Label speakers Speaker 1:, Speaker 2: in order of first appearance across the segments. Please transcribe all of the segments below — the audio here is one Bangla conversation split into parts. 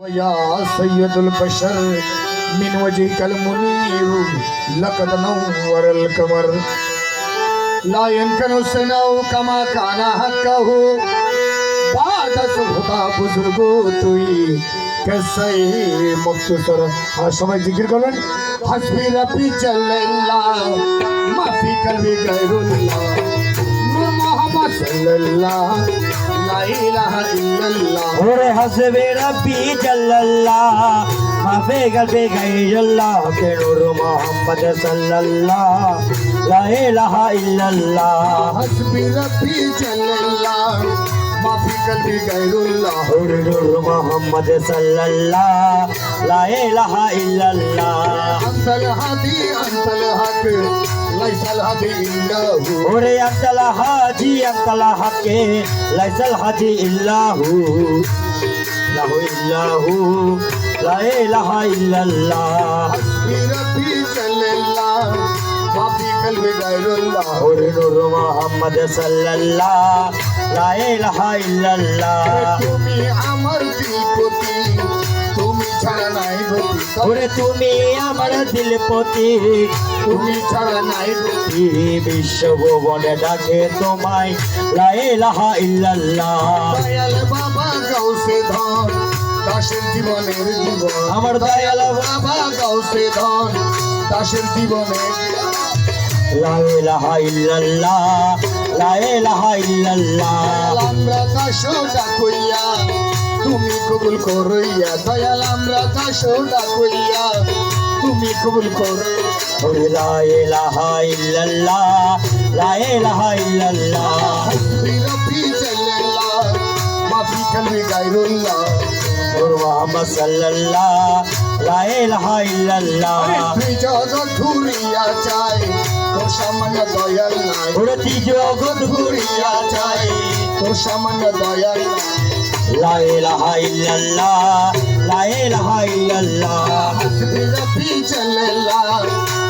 Speaker 1: या सैयदुल बशर मिन वजहिकल मुनीर लक़द नव्वरल कमर ला यमकनु सनऊ कमा काना हक़्क़हु बाद सुबह बुजुर्गो तुई कैसे मुख्तसर সবাই জিকির করবেন হাসবি রাব্বি জাল্লাল্লাহ মাফি কলবি গায়রুল্লাহ নূর মুহাম্মদ সাল্লাল্লাহ লা ইলাহা ইল্লাল্লাহ
Speaker 2: ওরে হাসবে রাব্বি জাল্লাল্লাহ মাফি কলবি গায়রুল্লাহ কে নূর মুহাম্মদ সাল্লাল্লাহ লা ইলাহা ইল্লাল্লাহ
Speaker 1: হাসবি রাব্বি জাল্লাল্লাহ মাফি কলবি গায়রুল্লাহ
Speaker 2: ওরে নূর মুহাম্মদ সাল্লাল্লাহ লা ইলাহা ইল্লাল্লাহ
Speaker 1: আনতাল হাদি আনতাল হক লাইসাল হাদি ইল্লাহু
Speaker 2: ওরে আব্দুল হাজি আব্দুল হকে লাইসাল হাজি ইল্লাহু লাহু ইল্লাহু লা ইলাহা ইল্লাল্লাহ
Speaker 1: হাসবি রাব্বি জাল্লাল্লাহ মাফি কলবি গায়রুল্লাহ
Speaker 2: ওরে নূর মুহাম্মদ সাল্লাল্লাহ লা ইলাহা ইল্লাল্লাহ
Speaker 1: তুমি আমার দিলপতি তুমি ছাড়া নাই গতি
Speaker 2: ওরে তুমি আমার দিলপতি
Speaker 1: তুমি ছাড়া নাই গতি
Speaker 2: বিশ্ব ভুবনে ডাকে তোমায় লা ইলাহা ইল্লাল্লাহ
Speaker 1: দয়াল বাবা গাউসে ধন দাসের জীবনের জীবন
Speaker 2: আমার দয়াল
Speaker 1: বাবা গাউসে ধন দাসের জীবনের
Speaker 2: লা ইলাহা ইল্লাল্লাহ লা ইলাহা ইল্লাল্লাহ
Speaker 1: আমরা দাসোটা কইয়া তুমি কবুল করইয়া দয়াল আমরা দাসোটা কইয়া তুমি কবুল করো
Speaker 2: ওরে লা ইলাহা ইল্লাল্লাহ লা ইলাহা ইল্লাল্লাহ
Speaker 1: হাসবি রাব্বি জাল্লাল্লাহ মাফি কলবি গায়রুল্লাহ
Speaker 2: নূর মুহাম্মদ সাল্লাল্লাহ লা ইলাহা ইল্লাল্লাহ
Speaker 1: তুই জগৎ ঘুরিয়া চাই তোর সামান্য দয়াল নাই
Speaker 2: ওরে জগৎ
Speaker 1: ঘুরিয়া চাই তোর সামান্য দয়াল নাই
Speaker 2: লা ইলাহা ইল্লাল্লাহ লা ইলাহা ইল্লাল্লাহ
Speaker 1: হাসবি রাব্বি জাল্লাল্লাহ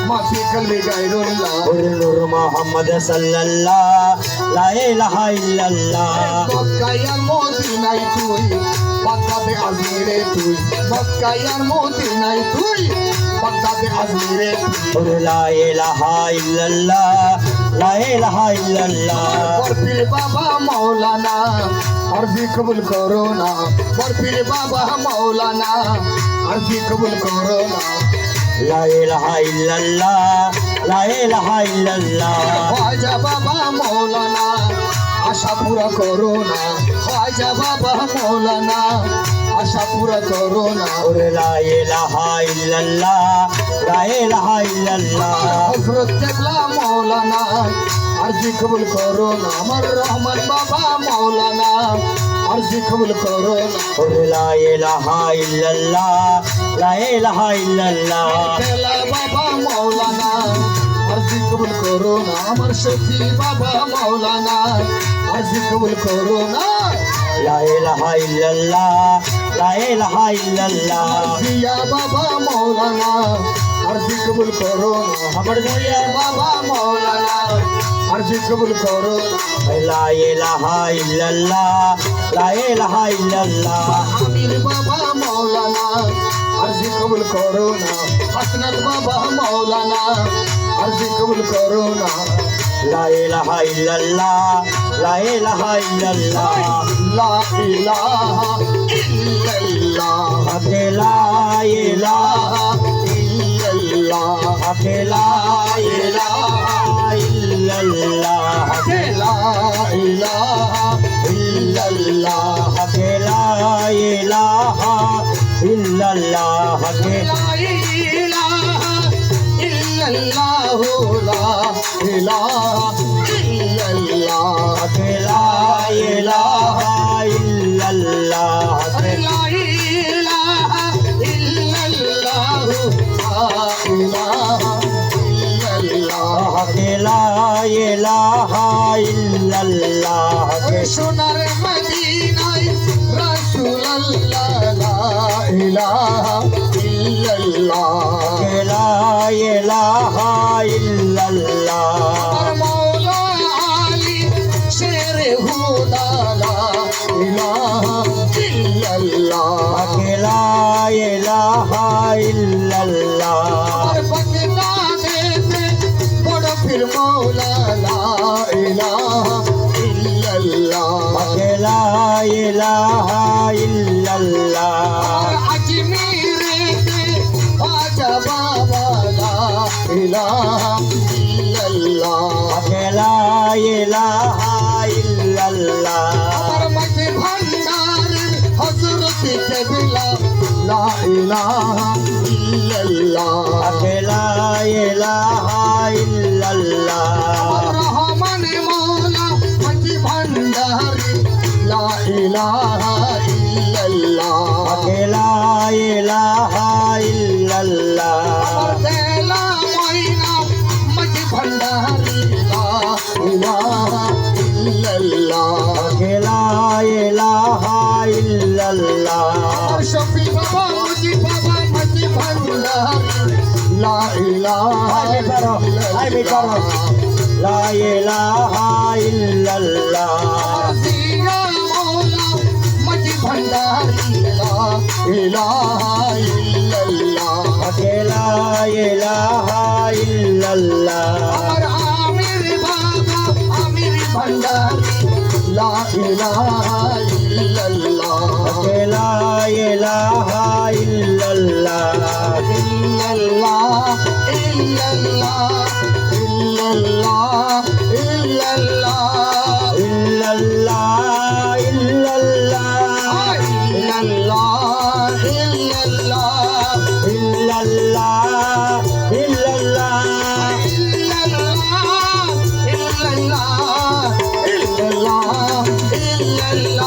Speaker 1: মাফি কলবি গায়রুল্লাহ
Speaker 2: ওরে নূর মুহাম্মদ সাল্লাল্লাহ লা ইলাহা ইল্লাল্লাহ
Speaker 1: মক্কায় আর মদিনায় তুই বাগদাদে আজমিরে তুই মক্কায় আর মদিনায় তুই বাগদাদে আজমিরে
Speaker 2: ওরে লা ইলাহা ইল্লাল্লাহ লা ইলাহা ইল্লাল্লাহ
Speaker 1: বরফির বাবা মাওলানা আরজি কবুল করো না বরফির বাবা মাওলানা আরজি কবুল করো না
Speaker 2: লা ইলাহা ইল্লাল্লাহ লা ইলাহা ইল্লাল্লাহ
Speaker 1: খাজা বাবা মাওলানা আশা পুরা করো না খাজা বাবা মাওলানা আশা পুরা করো না
Speaker 2: ওরে লা ইলাহা ইল্লাল্লাহ লা ইলাহা ইল্লাল্লাহ
Speaker 1: হযরত কেবলা মাওলানা আরজি কবুল করো না আমার রহমান বাবা মাওলানা আরজি কবুল করো না
Speaker 2: ওরে লা ইলাহা ইল্লাল্লাহ লা ইলাহা ইল্লাল্লাহ
Speaker 1: কেলা বাবা মাওলানা আরজি কবুল করো না আমার শফি বাবা মাওলানা আরজি কবুল করো না
Speaker 2: লা ইলাহা ইল্লাল্লাহ লা ইলাহা ইল্লাল্লাহ
Speaker 1: জিয়া বাবা মাওলানা আরজি কবুল করো না আমার জিয়া বাবা মাওলানা আরজি কবুল করো না
Speaker 2: লা ইলাহা ইল্লাল্লাহ লা ইলাহা ইল্লাল্লাহ
Speaker 1: আমির বাবা মাওলানা আরজি কবুল করো না হাসনাত বাবা মাওলানা আরজি কবুল করো না
Speaker 2: লা ইলাহা ইল্লাল্লাহ লা ইলাহা ইল্লাল্লাহ
Speaker 1: লা ইলাহা ইল্লাল্লাহ
Speaker 2: হকে লা ইলাহা
Speaker 1: ইল্লাল্লাহ
Speaker 2: হকে লা ইলাহা ইল্লাল্লাহ
Speaker 1: লা ইলাহা ইল্লাল্লাহ
Speaker 2: হকে লা ইলাহা ইল্লাল্লাহ হকে
Speaker 1: লা ইলাহা ইল্লাল্লাহ লা ইলাহা ইল্লাল্লাহ
Speaker 2: হকে লা ইলাহা ইল্লাল্লাহ হকে
Speaker 1: লা ইলাহা ইল্লাল্লাহ লা ইলাহা ইল্লাল্লাহ
Speaker 2: হকে লা ইলাহা ইল্লাল্লাহ হকে
Speaker 1: সোনার মদিনায় রাসূলুল্লাহ লা ইলাহা ইল্লাল্লাহ
Speaker 2: হকে লা ইলাহা ইল্লাল্লাহ
Speaker 1: আমার মওলা আলী শেরে হুদা লা ইলাহা ইল্লাল্লাহ
Speaker 2: হকে লা
Speaker 1: আজমিরেতে খাজা বাবা লা ইলাহা ইল্লাল্লাহ
Speaker 2: লা ইলাহা ইল্লাল্লাহ
Speaker 1: আমার মাঝে ভান্ডারের হযরত কেবলা লা ইলাহা ইল্লাল্লাহ
Speaker 2: লা ইলাহা ইল্লাল্লাহ
Speaker 1: রহমান মওলা মাঝে ভান্ডারে লা ইলাহা ইল্লাল্লাহ
Speaker 2: লা ইলাহা ইল্লাল্লাহ
Speaker 1: আমার দেলা ময়না মাঝে ভান্ডারে লা ইলাহা ইল্লাল্লাহ
Speaker 2: লা ইলাহা ইল্লাল্লাহ
Speaker 1: আমার শফি বাবা মুজি বাবা মাঝে ভান্ডারে লা ইলাহা ইল্লাল্লাহ
Speaker 2: লা ইলাহা ইল্লাল্লাহ
Speaker 1: জিয়া মওলা মাঝে ভান্ডারে লা ইলাহা ইল্লাল্লাহ
Speaker 2: লা ইলাহা ইল্লাল্লাহ
Speaker 1: আমার আমির বাবা আমির ভান্ডারে লা ইলাহা ইল্লাল্লাহ
Speaker 2: লা ইলাহা ইল্লাল্লাহ
Speaker 1: ইল্লাল্লাহ ইল্লাল্লাহ ইল্লাল্লাহ ইল্লাল্লাহ
Speaker 2: ইল্লাল্লাহ ইল্লাল্লাহ
Speaker 1: ইল্লাল্লাহ ইল্লাল্লাহ
Speaker 2: ইল্লাল্লাহ ইল্লাল্লাহ ইল্লাল্লাহ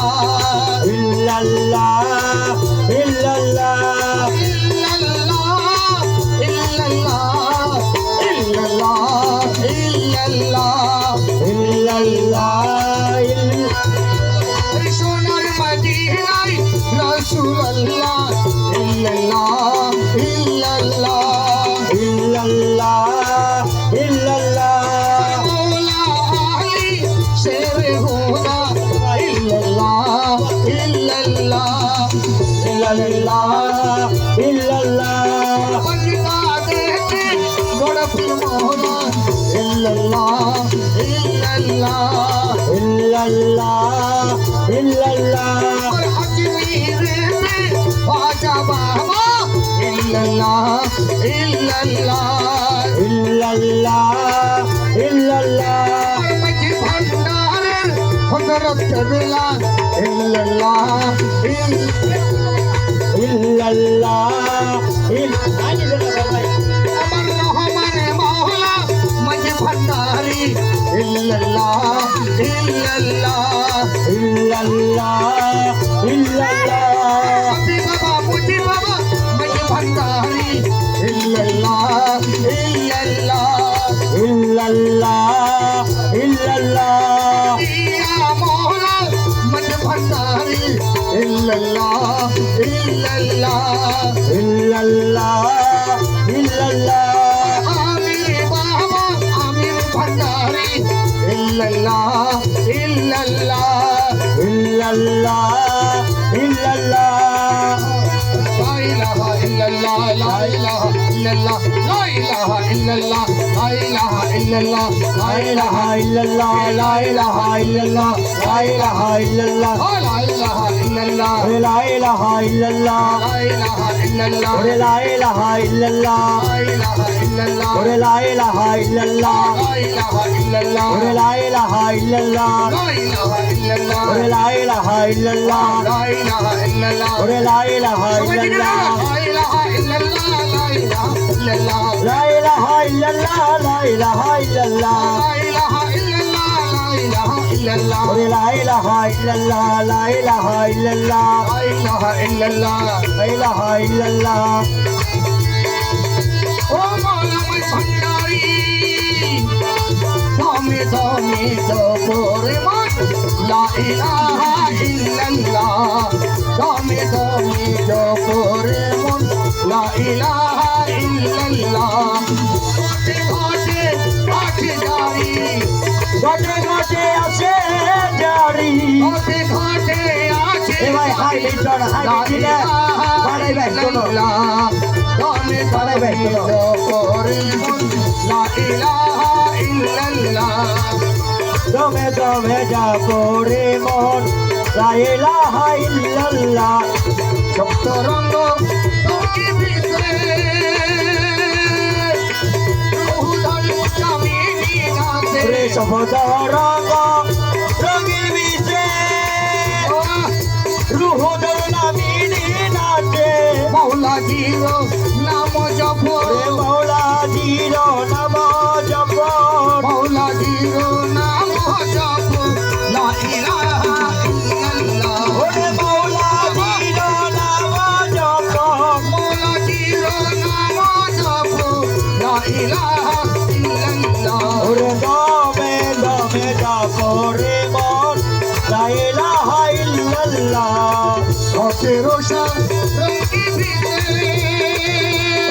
Speaker 2: ইল্লাল্লাহ ইল্লাল্লাহ
Speaker 1: সোনার মদিনায় রাসূলুল্লাহ ইল্লাল্লাহ ইল্লাল্লাহ
Speaker 2: ইল্লাল্লাহ ইল্লাল্লাহ
Speaker 1: মওলা আলী শেরে হুদা ইল্লাল্লাহ ইল্লাল্লাহ
Speaker 2: ইল্লাল্লাহ ইল্লাল্লাহ
Speaker 1: বন্দা দেখে বড় পীর মওলা ইল্লাল্লাহ ইল্লাল্লাহ
Speaker 2: ইল্লাল্লাহ ইল্লাল্লাহ
Speaker 1: और अजमीर में ख्वाजा बाबा इल्लल्लाह इल्लल्लाह
Speaker 2: ইল্লাল্লাহ ইল্লাল্লাহ
Speaker 1: और मजी भंडार हजरत केबला इल्लल्लाह
Speaker 2: ইল্লাল্লাহ
Speaker 1: अमर रहमान मौला मजी भंडारी इल्लल्लाह इल्लल्लाह
Speaker 2: ইল্লাল্লাহ ইল্লাল্লাহ
Speaker 1: अभी बाबा मुझे बाबा मजी भंडारी इल्लल्लाह इल्लल्लाह
Speaker 2: ইল্লাল্লাহ ইল্লাল্লাহ
Speaker 1: या मौला मन भंडारी इल्लल्लाह इल्लल्लाह
Speaker 2: ইল্লাল্লাহ ইল্লাল্লাহ
Speaker 1: आमिर बाबा आमिर भंडारी इल्लल्लाह इल्लल्लाह
Speaker 2: ইল্লাল্লাহ ইল্লাল্লাহ
Speaker 1: ला इलाहा इल्लल्लाह ला इलाहा इल्लल्लाह ला इलाहा इल्लल्लाह ला इलाहा इल्लल्लाह ला इलाहा
Speaker 2: ইল্লাল্লাহ লা ইলাহা ইল্লাল্লাহ লা ইলাহা ইল্লাল্লাহ
Speaker 1: ला इलाहा इल्लल्लाह
Speaker 2: লা ইলাহা ইল্লাল্লাহ
Speaker 1: لا इलाहा इल्लल्लाह
Speaker 2: লা ইলাহা ইল্লাল্লাহ
Speaker 1: لا इलाहा इल्लल्लाह
Speaker 2: লা ইলাহা ইল্লাল্লাহ
Speaker 1: لا इलाहा इल्लल्लाह
Speaker 2: লা ইলাহা ইল্লাল্লাহ
Speaker 1: لا इलाहा इल्लल्लाह
Speaker 2: লা ইলাহা ইল্লাল্লাহ
Speaker 1: لا इलाहा इल्लल्लाह
Speaker 2: লা ইলাহা
Speaker 1: समझ गए ना?
Speaker 2: ইল্লাল্লাহ
Speaker 1: لا इलाहा इल्लल्लाह لا इलाहा इल्लल्लाह
Speaker 2: লা ইলাহা ইল্লাল্লাহ লা ইলাহা ইল্লাল্লাহ
Speaker 1: لا इलाहा इल्लल्लाह لا इलाहा इल्लल्लाह
Speaker 2: লা ইলাহা ইল্লাল্লাহ লা ইলাহা ইল্লাল্লাহ
Speaker 1: لا इलाहा इल्लल्लाह
Speaker 2: লা ইলাহা ইল্লাল্লাহ
Speaker 1: ओ मौला मैं भंडारी दामे दामे जपोरे मत ला इलाहा इल्लल्लाह दामे दामे जपोरे मन ला इलाहा इल्लल्लाह घाटे घाटे आठे जारी
Speaker 2: ঘটে ঘটে আছে জারি
Speaker 1: ঘাটে ঘাটে আছে
Speaker 2: এ ভাই হাই লিটন হাই লিটন বাড়াই ভাই শোনো
Speaker 1: দামে
Speaker 2: বাড়াই ভাই শোনো
Speaker 1: করে লা ইলাহা ইল্লাল্লাহ
Speaker 2: দমে দমে যা পড়ে মন লা ইলাহা ইল্লাল্লাহ
Speaker 1: সপ্ত রঙ্গ রঙিন বিষে রুহুদান কামিনী নাচে
Speaker 2: রে শব্দ রঙ্গ রঙিন বিষে রুহুদান কামিনী নাচে
Speaker 1: মৌলা জির নাম জপ
Speaker 2: রে মৌলা জির নাম জপ
Speaker 1: মৌলা জির নাম জপ লা ইলাহা ইল্লাল্লাহ
Speaker 2: ওরে মৌলা জির নাম জপ
Speaker 1: মৌলা জির নাম জপ লা ইলাহা ইল্লাল্লাহ
Speaker 2: ওরে দমে দমে জপ রে মন লা ইলাহা ইল্লাল্লাহ
Speaker 1: অতেরোশা রঙ্গি বিষে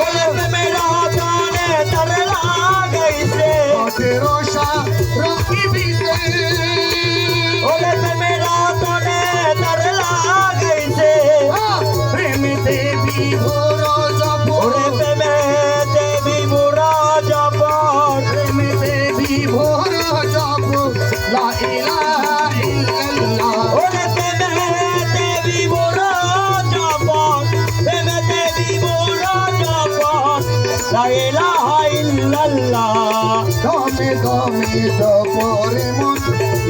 Speaker 2: ওরে মেরা জানে তর লাগাইছে
Speaker 1: অতেরোশা রঙ্গি বিষে
Speaker 2: ওরে মেরা জানে তর লাগাইছে
Speaker 1: প্রেম দেবী ভোর জপ
Speaker 2: ওরে প্রেমে দেবী মুরা জপ
Speaker 1: প্রেম দেবী ভোর জপ লা ইলাহা ইল্লাল্লাহ
Speaker 2: ওরে প্রেমে দেবী মুরা জপ প্রেমে দেবী মুরা জপ লা ইলাহা ইল্লাল্লাহ
Speaker 1: দমে দমে জপ রে মন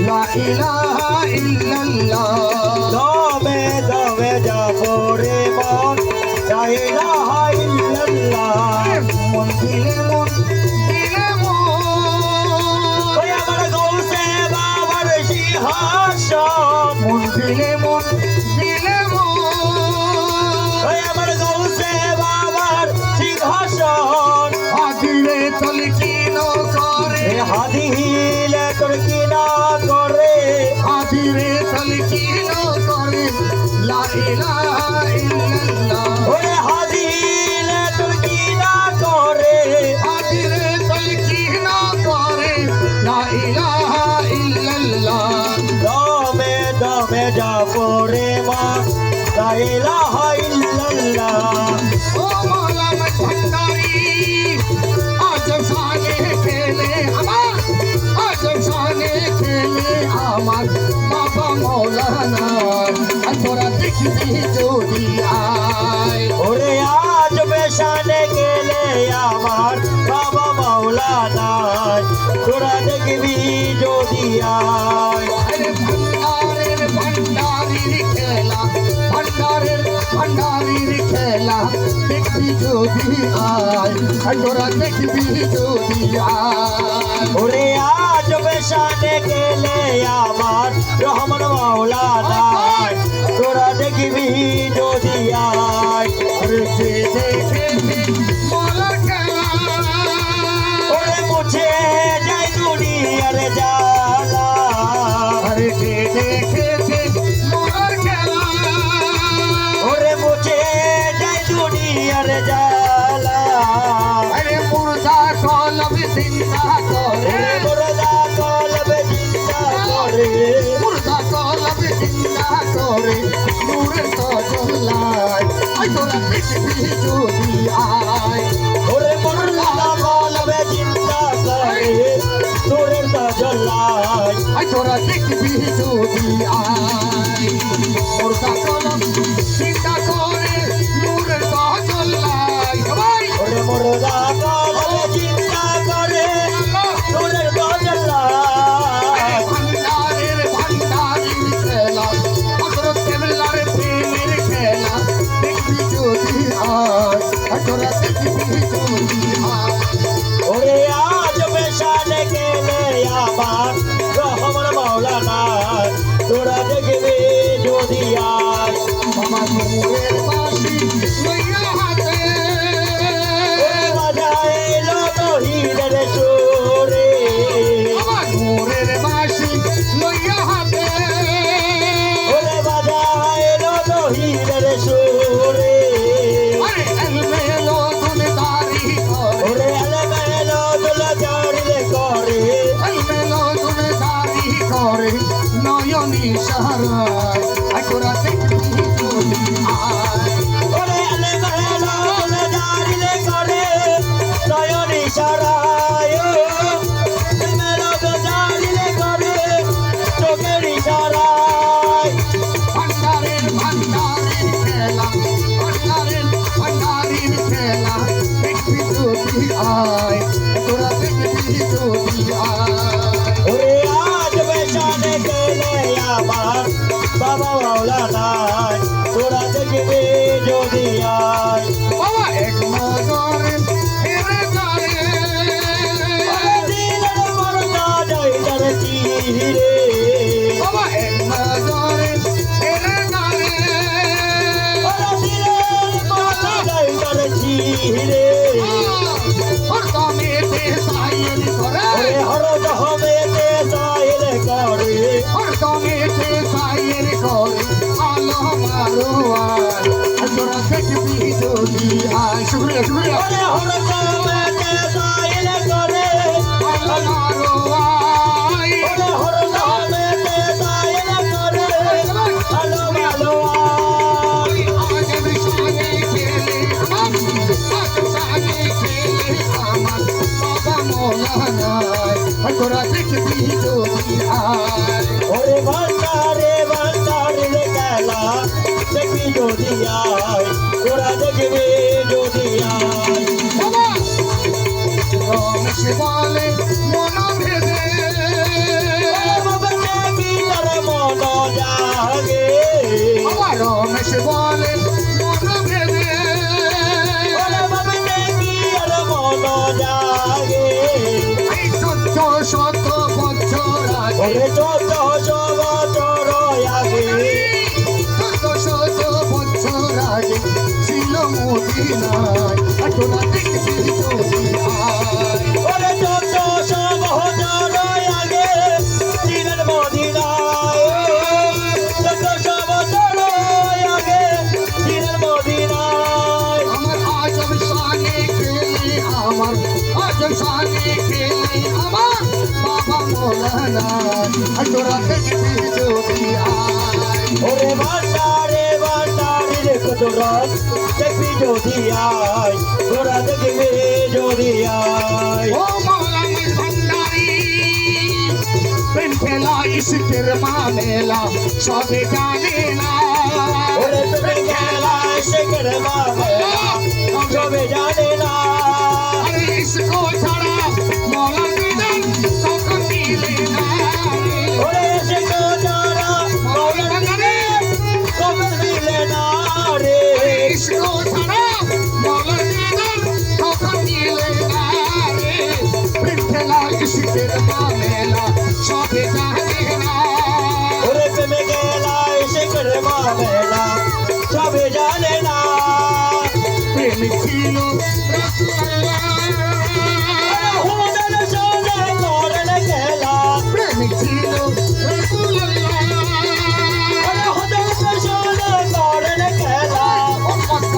Speaker 1: লা ইলাহা ইল্লাল্লাহ
Speaker 2: দমে দমে জপ রে মন লা ইলাহা ইল্লাল্লাহ
Speaker 1: মন দিলে মন
Speaker 2: ওই আমার গৌসে বাবার সিংহাসন
Speaker 1: মন দিলে মন
Speaker 2: ওই আমার গৌসে বাবার সিংহাসন
Speaker 1: আদিরে তলকিন করে
Speaker 2: এ হাদিলে তোর কি না করে
Speaker 1: আদিরে তলকিন করে লা ইলাহা ইল্লাল্লাহ
Speaker 2: ওরে হাদিলে তোর কি না করে
Speaker 1: আদিরে তলকিন করে লা ইলাহা ইল্লাল্লাহ
Speaker 2: দমে দমে যাব রে মা লা ইলাহা ইল্লাল্লাহ
Speaker 1: ও মৌলানা ভান্ডারী আজব শানে খেলে আমার আজব শানে খেলে আমার বাবা মৌলানা আর তোরা দেখবি যদি আয়
Speaker 2: ওরে আজ বেশানে গেলে আমার বাবা মাওলানা তোরা দেখবি যদি আয়
Speaker 1: আরে ভান্ডারের ভান্ডারির খেলা ভান্ডারের ভান্ডারির খেলা দেখবি যদি আয় আর তোরা দেখবি যদি আয়
Speaker 2: ওরে আজ বেশানে গেলে আমার রহমান মাওলানা তোরা দেখবি যদি আয়
Speaker 1: আরে সে দেখে মলা খেলা
Speaker 2: ওরে মুছে যাই দুনিয়ার জ্বালা
Speaker 1: আরে সে দেখেছে মলার খেলা
Speaker 2: ওরে মুছে যাই দুনিয়ার জ্বালা
Speaker 1: আরে মুর্দা কলম চিন্তা করে
Speaker 2: ওরে মুর্দা কলবে চিন্তা করে
Speaker 1: মুর্দা কলম চিন্তা করে নূরের তজল্লায় আই তোরা দেখবি যদি আয়
Speaker 2: ওরে মুর্দা কলবে চিন্তা করে তোরের তাজল্লায়
Speaker 1: আই তোরা দেখবি যদি আয় মুর্দা কলম চিন্তা করে নূরের তজল্লায় সবাই
Speaker 2: ওরে মুর্দা কলবে চিন্তা করে তোরের তাজল্লায়
Speaker 1: ভান্ডারের ভান্ডারির খেলা হযরত কেবলার প্রেমের খেলা দেখবি যদি আয় আর তোরা দেখবি যদি আয়
Speaker 2: ওরে আজ বেশানে গেলে আমার রহমান মাওলানা তোরা দেখবি যদি আয়
Speaker 1: যদি আয় শুক্রিয়া শুক্রিয়া
Speaker 2: ওরে হরদমেতে সাইল করে
Speaker 1: আল্লাহর আয়
Speaker 2: ওরে হরদমেতে সাইল করে ভালো ভালো আয়
Speaker 1: আজব শানে খেলে আমার বাবা মৌলানা তোরা দেখবি যদি আয়
Speaker 2: ওরে ভান্ডারে ভান্ডারে খেলা দেখবি যদি আয় তোরা দেখবি যদি আয়
Speaker 1: বাবা রমেশ বলে মন ভেদে
Speaker 2: বাবা দেখবি তার মন জাগে
Speaker 1: বাবা রমেশ বলে মন ভেদে
Speaker 2: ওরে বাবা দেখবি আর মন জাগে
Speaker 1: এই 1400 বছর আগে
Speaker 2: ওরে যত বছর আগে
Speaker 1: 1400 বছর আগে ছিল মদিনায় তোরা দেখবি যদি আয়
Speaker 2: ওরে যত বছর আগে ছিলেন মদিনায় যত বছর আগে ছিলেন মদিনায়
Speaker 1: আমার আজব শানে খেলে আমার আজব শানে খেলে আমার বাবা মৌলানা তোরা দেখবি যদি আয়
Speaker 2: ওরে ভান্ডারে দেখো তোরা দেখবি যদি আয় তোরা দেখবি যদি আয়
Speaker 1: ও মৌলানা ভান্ডারি প্রেম খেলা ইশকের মামেলা সবে জানে না
Speaker 2: ওরে তুমি খেলা শেখের মামেলা সবে জানে না
Speaker 1: আরে ইসকো ছাড়া মৌলানা বিধান তখন মিলে না
Speaker 2: ওরে শেখো যারা
Speaker 1: মৌলানা
Speaker 2: কবর মিলে না রে
Speaker 1: ইসকো ছাড়া মৌলানা বিধান তখন মিলে না রে প্রেম খেলা ইশকের মামেলা সবে জানে না
Speaker 2: ওরে তুমি খেলা শেখের মামেলা সবে জানে না
Speaker 1: প্রেম ছিল রাসূলুল্লাহ
Speaker 2: হুদার সঙ্গে করেন খেলা
Speaker 1: প্রেম ছিল রাসূলুল্লাহ
Speaker 2: হুদার সঙ্গে করেন খেলা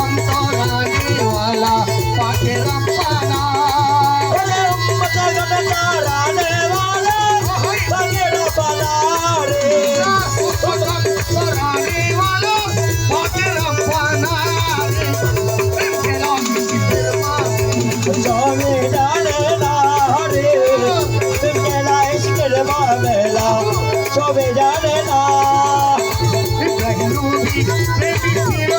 Speaker 1: অন্তরানিওয়ালা পাকে রব্বানা
Speaker 2: ওরে উম্মত গণ তারানে वाला ভাগের বালা রে
Speaker 1: অন্তরানিওয়ালা পাকে রব্বানা প্রেম খেলা কিসের মাঝে
Speaker 2: সবে জানে না রে তুমি খেলা শেখের মামেলা সবে জানে না
Speaker 1: ইব্রাহিম নবী প্রেমী ছিল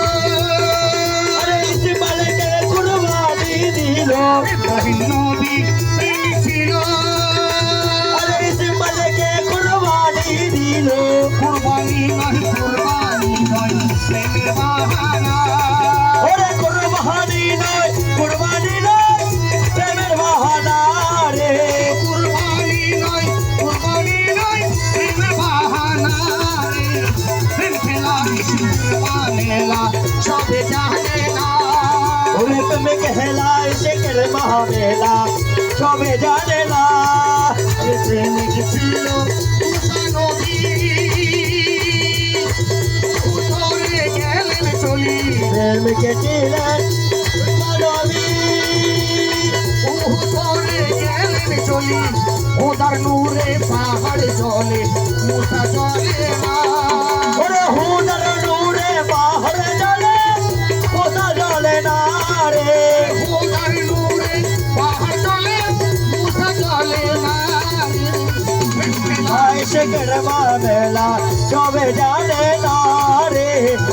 Speaker 2: আরে ইসমাইলকে কুরবানি দিল
Speaker 1: ইব্রাহিম নবী প্রেমী ছিল
Speaker 2: আরে ইসমাইলকে কুরবানি দিল
Speaker 1: কুরবানি নয় প্রেমের বাহানা
Speaker 2: ওরে কুরবানি নয় প্রেমের বাহানা রে
Speaker 1: কুরবানি নয় প্রেমের বাহানা রে প্রেম খেলা ইশকের মামেলা সবে জানে না
Speaker 2: ওরে তুমি খেলা শেখের মামেলা সবে জানে না
Speaker 1: আরে প্রেমিক ছিল মুসা নবী উতরে গেলেন চলি
Speaker 2: প্রেমকে ছিলেন নবী
Speaker 1: উতরে গেলেন চলি ওদার নূরে পাহাড় জলে মুসা জলে না
Speaker 2: ওরে হুদার নূরে পাহাড় জলে কোথা জলে না রে
Speaker 1: ওদার নূরে পাহাড় জলে মুসা জলে না
Speaker 2: শেখের মামেলা সবে জানে না রে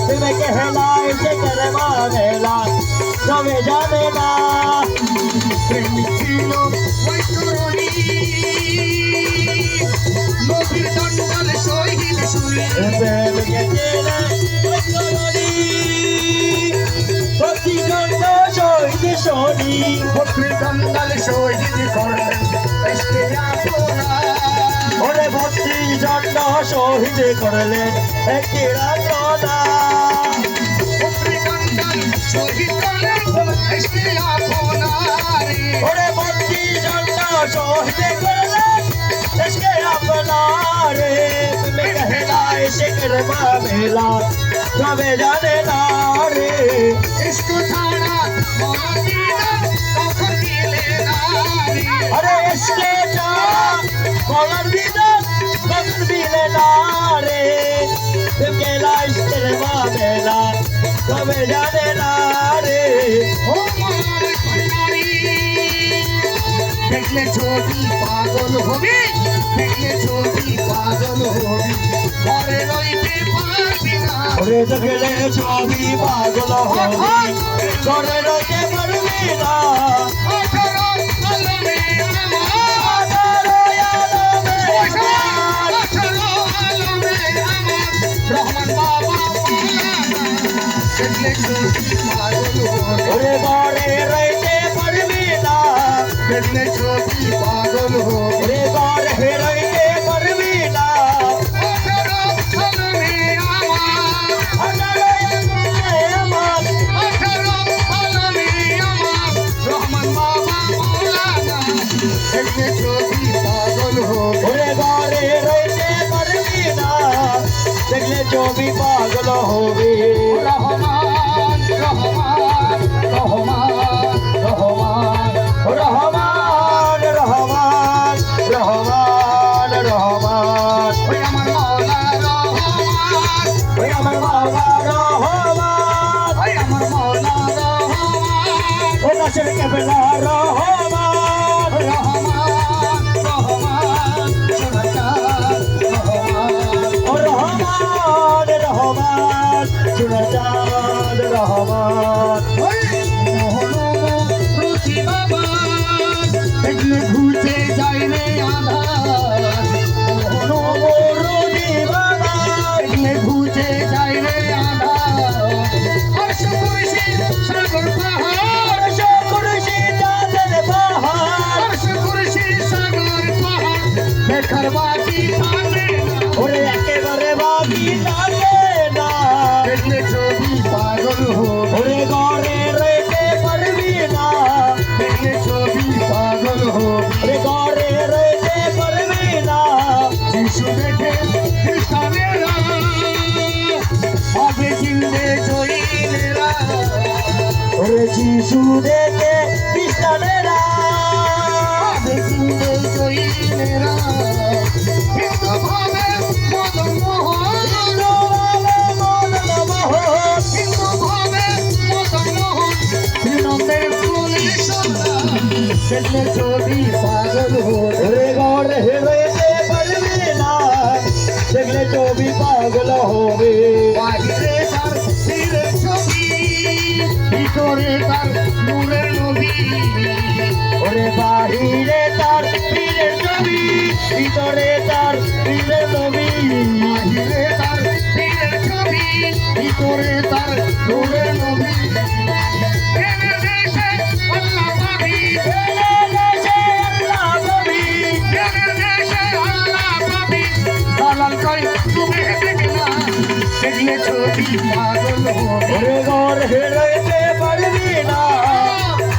Speaker 2: তুমি খেলা শেখের মামেলা সবে জানে না
Speaker 1: প্রেমিক ছিল ওই তরুণী নবীর দণ্ডাল শহীদ শুনে
Speaker 2: প্রেমকে ছিলেন প্রতিদণ্ড শহীদ শনি
Speaker 1: নবীর দণ্ডাল শহীদ করলেন দেশকে আপনা
Speaker 2: ওরে ভক্তি জন্ড শহীদ করলেন একটি রাজনা
Speaker 1: নবীর দণ্ডাল শহীদ করলেন দেশকে আপনা
Speaker 2: ওরে ভক্তি জন্ড শহীদ করলেন দেশকে আপনারে তুমি कहला শেখের মামেলা সবে জানে না রে
Speaker 1: ইশক ছাড়া মৌলার দিদার কখন দিলে না রে
Speaker 2: अरे इसके जा कॉलर भी ना कॉलर भी लेना रे तुम केला इसके मामेला कबे जाने ना रे
Speaker 1: ও মৌলার কন্যারি দেখলে ছবি পাগল হবি দেখলে ছবি পাগল হবি ঘরে রইতে পারবি না
Speaker 2: ओरे जगले छवि पागल होगी करे रोके परवीना
Speaker 1: আঠারো আলমে আমার
Speaker 2: आधारो यालो में
Speaker 1: আঠারো আলমে আমার রহমান বাবা মৌলানা দেখলে ছবি পাগল হবি
Speaker 2: ओरे गोरे रहते परवीना
Speaker 1: দেখলে ছবি পাগল হবি
Speaker 2: ओरे गोरे रहते परवीना
Speaker 1: আঠারো আলমে আমার
Speaker 2: आधारो यालो में
Speaker 1: আঠারো আলমে আমার রহমান বাবা মৌলানা দেখলে ছবি পাগল হবি
Speaker 2: ओरे गोरे रहते परवीना जगले जो भी पागल होगी
Speaker 1: রহমান রহমান রহমান রহমান
Speaker 2: रहमान रहमान रहमान रहमान
Speaker 1: ওই আমার মৌলা রহমান
Speaker 2: ओए अमर मौला रहमान
Speaker 1: ওই আমার মৌলা রহমান
Speaker 2: ओ नशर के बिना रहमान
Speaker 1: রহমান রহমান সুরকার রহমান
Speaker 2: ओ रहमान रहमान चुनचान रहमान
Speaker 1: ওই মোহনমুখী বাবা দেখলে ঘুরতে যাই রে আধার
Speaker 2: मोरू दीवाना
Speaker 1: দেখলে ঘুরতে যাই রে আধার হর্ষ কুরশি সাগর পাহাড়
Speaker 2: शो कुर्सी चादर बहार
Speaker 1: হর্ষ কুরশি সাগর পাহাড় দেখার বাকি থাকে না
Speaker 2: ओरे एकेबारे बागी लागे ना
Speaker 1: দেখলে ছবি পাগল হবি
Speaker 2: ओरे गौरे रहते परवीना
Speaker 1: দেখলে ছবি পাগল হবি
Speaker 2: ओरे गौरे रहते परवीना
Speaker 1: যিশু দেখে খ্রিস্টানেরা হবে জিন্দে জয়ীনেরা
Speaker 2: ओरे जीसू देखे कृष्णनेरा
Speaker 1: হবে জিন্দে জয়ীনেরা হিন্দু ভাবে মদন মোহন হিন্দু ভাবে মদন মোহন শ্রীনন্দের ফুলে সোনা দেখলে ছবি পাগল হবি
Speaker 2: ओरे गौरे रहते परवीना देखले जो भी पागल होवे
Speaker 1: বাহিরে তার তীরের ছবি ভিতরে তার নূরের নবী
Speaker 2: ओरे बाहिरे तार पीरे छवि ভিতরে তার পীরের নবী
Speaker 1: বাহিরে তার তীরের ছবি ভিতরে তার নূরের নবী প্রেমের দেশে আল্লাহ পাবি
Speaker 2: আল্লাহ নবী
Speaker 1: প্রেমের দেশে আল্লাহ পাবি দালাল কই তুমি দেখবি না দেখলে ছবি পাগল হবে
Speaker 2: ওরে ঘর হেরাইতে পারবি না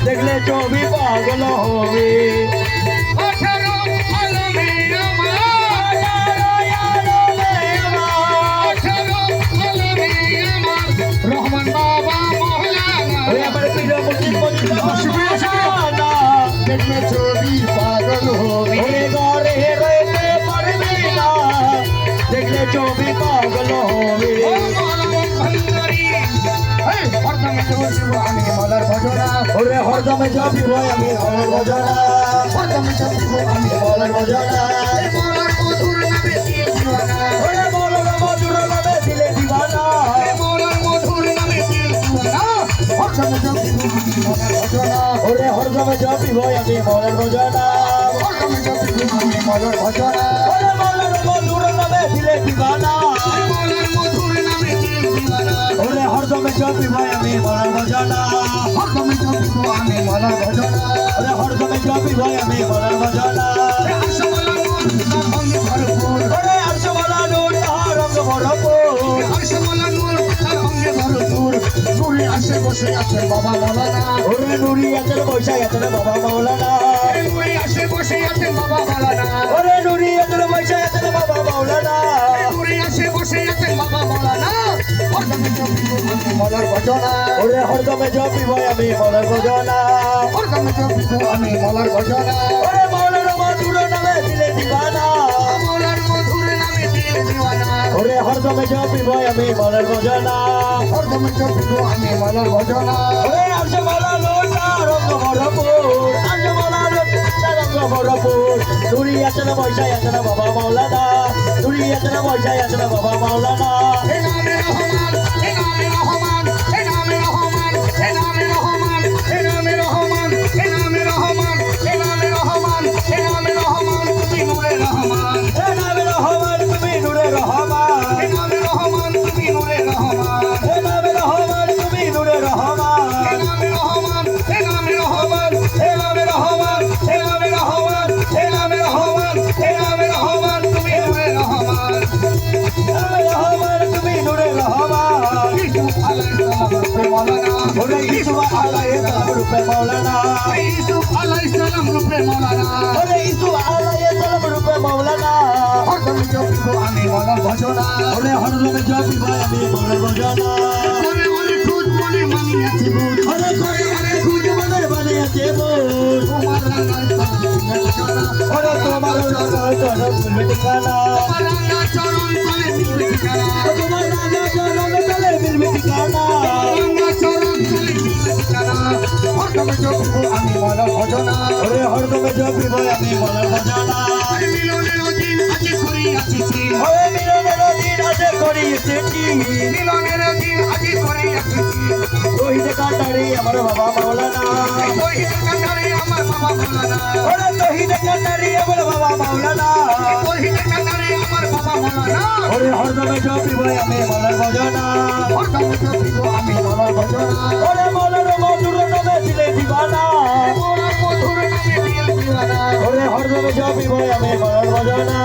Speaker 2: দেখলে ছবি পাগল হবে
Speaker 1: আঠারো আলমে আমার আঠারো আলমে আমার রহমান বাবা মৌলানা
Speaker 2: ওরে আমার পীর মুর্শিদ মদিনা
Speaker 1: দেখলে ছবি পাগল হবে
Speaker 2: ওরে ঘর হেরাইতে পারবি না দেখলে ছবি পাগল হবে
Speaker 1: ও মৌলানা ভান্ডারি এই হরদমে বসিব আমি মলার ভজনা
Speaker 2: ওরে হরদমে যাবি ভাই আমি হলার ভজনা
Speaker 1: হরদমে বসিব আমি
Speaker 2: হলার ভজনা
Speaker 1: এই মলার মধুর নামে দিল দিওয়ানা
Speaker 2: ওরে মৌলানা মধুর নামে দিলে দিবানা
Speaker 1: এই মলার মধুর নামে দিল দিওয়ানা হরদমে বসিব আমি মলার ভজনা
Speaker 2: ওরে হরদমে যাবি ভাই আমি হলার ভজনা
Speaker 1: হরদমে বসিব আমি মলার ভজনা
Speaker 2: ওরে মৌলানা মধুর নামে দিলে দিবানা
Speaker 1: এই মলার মধুর নামে দিল দিওয়ানা
Speaker 2: ওরে হরদমে যাবি ভাই আমি হলার ভজনা
Speaker 1: হরদমে বসিব আমি মলার ভজনা
Speaker 2: ওরে হরদমে যাবি ভাই আমি হলার ভজনা
Speaker 1: এই আশাওয়ালা নূর তার অঙ্গে ভরপুর
Speaker 2: ওরে আরশওয়ালা নূর তাহার রঙ ভরপুর
Speaker 1: আশাওয়ালা নূর তার অঙ্গে ভরপুর নূরে আসে বসে আছেন বাবা মৌলানা
Speaker 2: ওরে নুরি আছেন বৈশা আছেন বাবা মাওলানা
Speaker 1: এই নূরে আসে বসে আছেন বাবা মৌলানা
Speaker 2: ওরে নুরি আছেন বৈশা আছেন বাবা মাওলানা
Speaker 1: নূরে আসে বসে আছেন বাবা মৌলানা হরদমে জপিব আমি মলার ভজনা
Speaker 2: ওরে হরদমে জপিব আমি মলার ভজনা
Speaker 1: হরদমে জপিব আমি মলার ভজনা
Speaker 2: ওরে মৌলার মধুর নামে দিলে দিবানা
Speaker 1: মলার মধুর নামে দিল দিওয়ানা
Speaker 2: ওরে হরদমে জপিব আমি মলার ভজনা
Speaker 1: হরদমে জপিব আমি মলার ভজনা
Speaker 2: ওরে আজ মলা লোটা রঙ্গ ভরপুর আজ মলা লোটা রঙ্গ ভরপুর দুরি আছে না পয়সায় আছে না বাবা মাওলানা দুরি আছে না পয়সায় আছে না বাবা মাওলানা
Speaker 1: হে নামে রহমান হে নামে রহমান হে নামে রহমান হে নামে রহমান হে নামে রহমান হে নামে রহমান হে নামে রহমান হে নামে রহমান তুমি নূরে রহমান
Speaker 2: হে নামে রহমান তুমি নূরে রহমান
Speaker 1: হে নামে রহমান তুমি নূরে রহমান
Speaker 2: হে নামে রহমান তুমি নূরে রহমান
Speaker 1: হে নামে রহমান হে নামে রহমান হে নামে রহমান হে নামে রহমান হে নামে রহমান হে নামে রহমান তুমি নূরে রহমান
Speaker 2: নামে রহমান তুমি নূরে রহমান
Speaker 1: ইউসুফ আলাইহিস সালাম রূপে মাওলানা
Speaker 2: ওরে ইউসুফ আলাইহিস সালাম রূপে মাওলানা
Speaker 1: ইউসুফ আলাইহিস সালাম রূপে মাওলানা
Speaker 2: ওরে ইউসুফ আলাইহিস সালাম রূপে মাওলানা
Speaker 1: হরদমে জপিব আমি মলার ভজনা
Speaker 2: ওরে হরদমে জপিব আমি মলার ভজনা
Speaker 1: ওরে ওরে খুদ মনে মানিয়াছি বুঝ
Speaker 2: ওরে করে ওরে খুঁজ মনের বানিয়েছে মোর
Speaker 1: তোমার রাঙা চরণ
Speaker 2: ওরে তোমার চরণ ফুলবে ঠিকানা
Speaker 1: তোমার রাঙা চরণ তলে মিলবে ঠিকানা
Speaker 2: তোমার রাজা চরণ তলে মিলবে ঠিকানা
Speaker 1: রাঙা চরণ তলে মিলবে ঠিকানা হরদমে জপিব আমি মলার ভজনা
Speaker 2: ওরে হরদমে জপিব আমি মলার ভজনা
Speaker 1: আর মিলনের দিন আজি করিয়াছি চিন
Speaker 2: ওরে মিলনের দিন আছে করিয়েছে
Speaker 1: মিলনের দিন আজি করিয়াছি চিন
Speaker 2: শহীদ কাটারি আমার বাবা মাওলানা
Speaker 1: শহীদ কাটারে আমার বাবা মাওলানা
Speaker 2: ওরে শহীদ কাটারি আমার বাবা মাওলানা
Speaker 1: শহীদ কাটারে আমার বাবা মাওলানা
Speaker 2: ওরে হরদমে জপিব আমি মলার ভজনা
Speaker 1: হরদমে জপিব আমি মলার ভজনা
Speaker 2: ওরে মলার মধুর নামে দিলে দিবানা
Speaker 1: মলার মধুর নামে দিল দিওয়ানা
Speaker 2: ওরে হরদমে জপিব আমি মলার ভজনা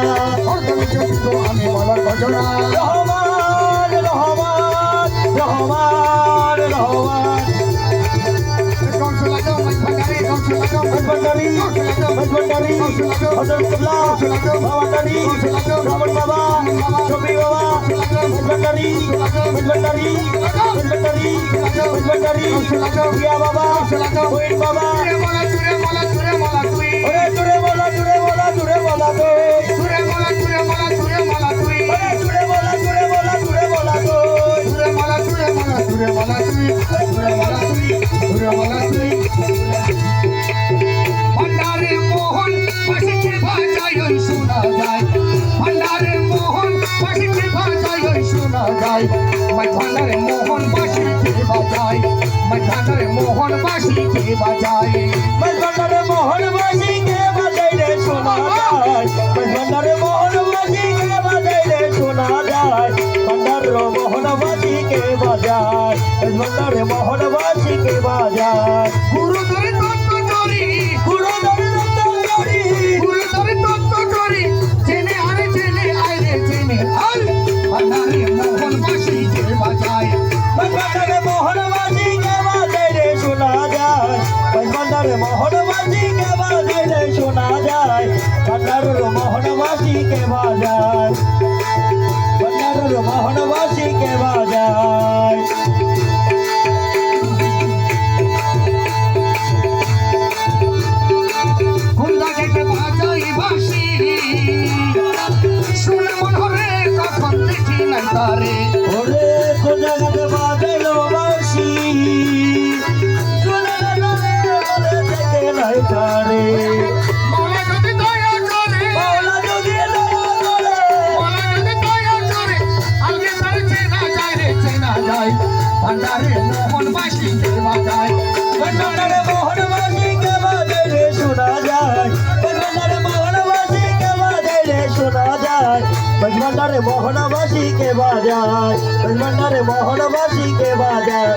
Speaker 1: হরদমে জপিব আমি মলার ভজনা
Speaker 2: রহমান রহমান রহমান রহমান
Speaker 1: কৌশল লাগাও মাইফাকারে কৌশল লাগাও
Speaker 2: ভজনকারী ভজনকারী হযরত কিবলা ভাওয়াতারি রামন বাবা শফি বাবা ভজনকারী ভজনকারী ভজনকারী ভজনকারী ইয়া বাবা ওই বাবা
Speaker 1: তুরে মোলা তুরে মোলা তুরে মোলা তুই
Speaker 2: ওরে তুরে বলা তুরে বলা তুরে বলা তো
Speaker 1: তুরে মোলা তুরে মোলা তুরে মোলা তুই
Speaker 2: ওরে তুরে বলা তুরে বলা তুরে বলা তো
Speaker 1: তুরে মোলা তুরে মোলা তুরে মোলা তুই তুরে মোলা তুই তুরে মোলা তুই ভণ্ডারে মোহন পাশিতে বাজায় শোনা যায় ভণ্ডারে মোহন পাশিতে বাজায় শোনা যায় মাই ভণ্ডারে মোহন পাশিতে বাজায় মাই ভণ্ডারে মোহন পাশিতে বাজায়
Speaker 2: ভজনরে মোহন বাজি কে বাজাই রে শোনা যায় ভজনরে মোহন বাজি কে বাজাই রে শোনা যায় ভজনরে মোহন বাজি কে বাজায় ভজনরে মোহন বাজি কে বাজায়
Speaker 1: গুরু ধরে তত্ত্ব করি
Speaker 2: গুরু ধরে রক্ত করি
Speaker 1: গুরু ধরে তত্ত্ব করি জেনে আরে জেনে আরে জেনে আই ভণ্ডারে মোহন পাশিতে বাজায়
Speaker 2: ভজনরে মোহন বাজি কে বাজাই রে শোনা যায় ভজনরে মোহন বাজি কে বাজাই রে শোনা যায় ভজনরে মোহন বাজি কে বাজায় ভজনরে মোহন বাজি কে বাজায়
Speaker 1: কুন্দা থেকে বাজাই বাঁশি শুনে মন হরে কখন দেখি নাই তারে
Speaker 2: ওরে কোন জায়গাতে বাজাইলো বাঁশি শুনে রে দেখে নাই তারে
Speaker 1: মাওলা যদি দয়া করে
Speaker 2: মাওলা যদি দয়া করে
Speaker 1: মাওলা যদি দয়া করে আগে তার চেনা যায় রে চেনা যায় ভণ্ডারে মোহন বাঁশিতে বাজায়
Speaker 2: ভজনরে মোহন বাজি কে বাজাই রে শোনা যায় ভজনরে মোহন বাজি কে বাজাই রে শোনা যায় ভজনরে মোহন বাজি কে বাজায় ভজনরে মোহন বাজি কে বাজায়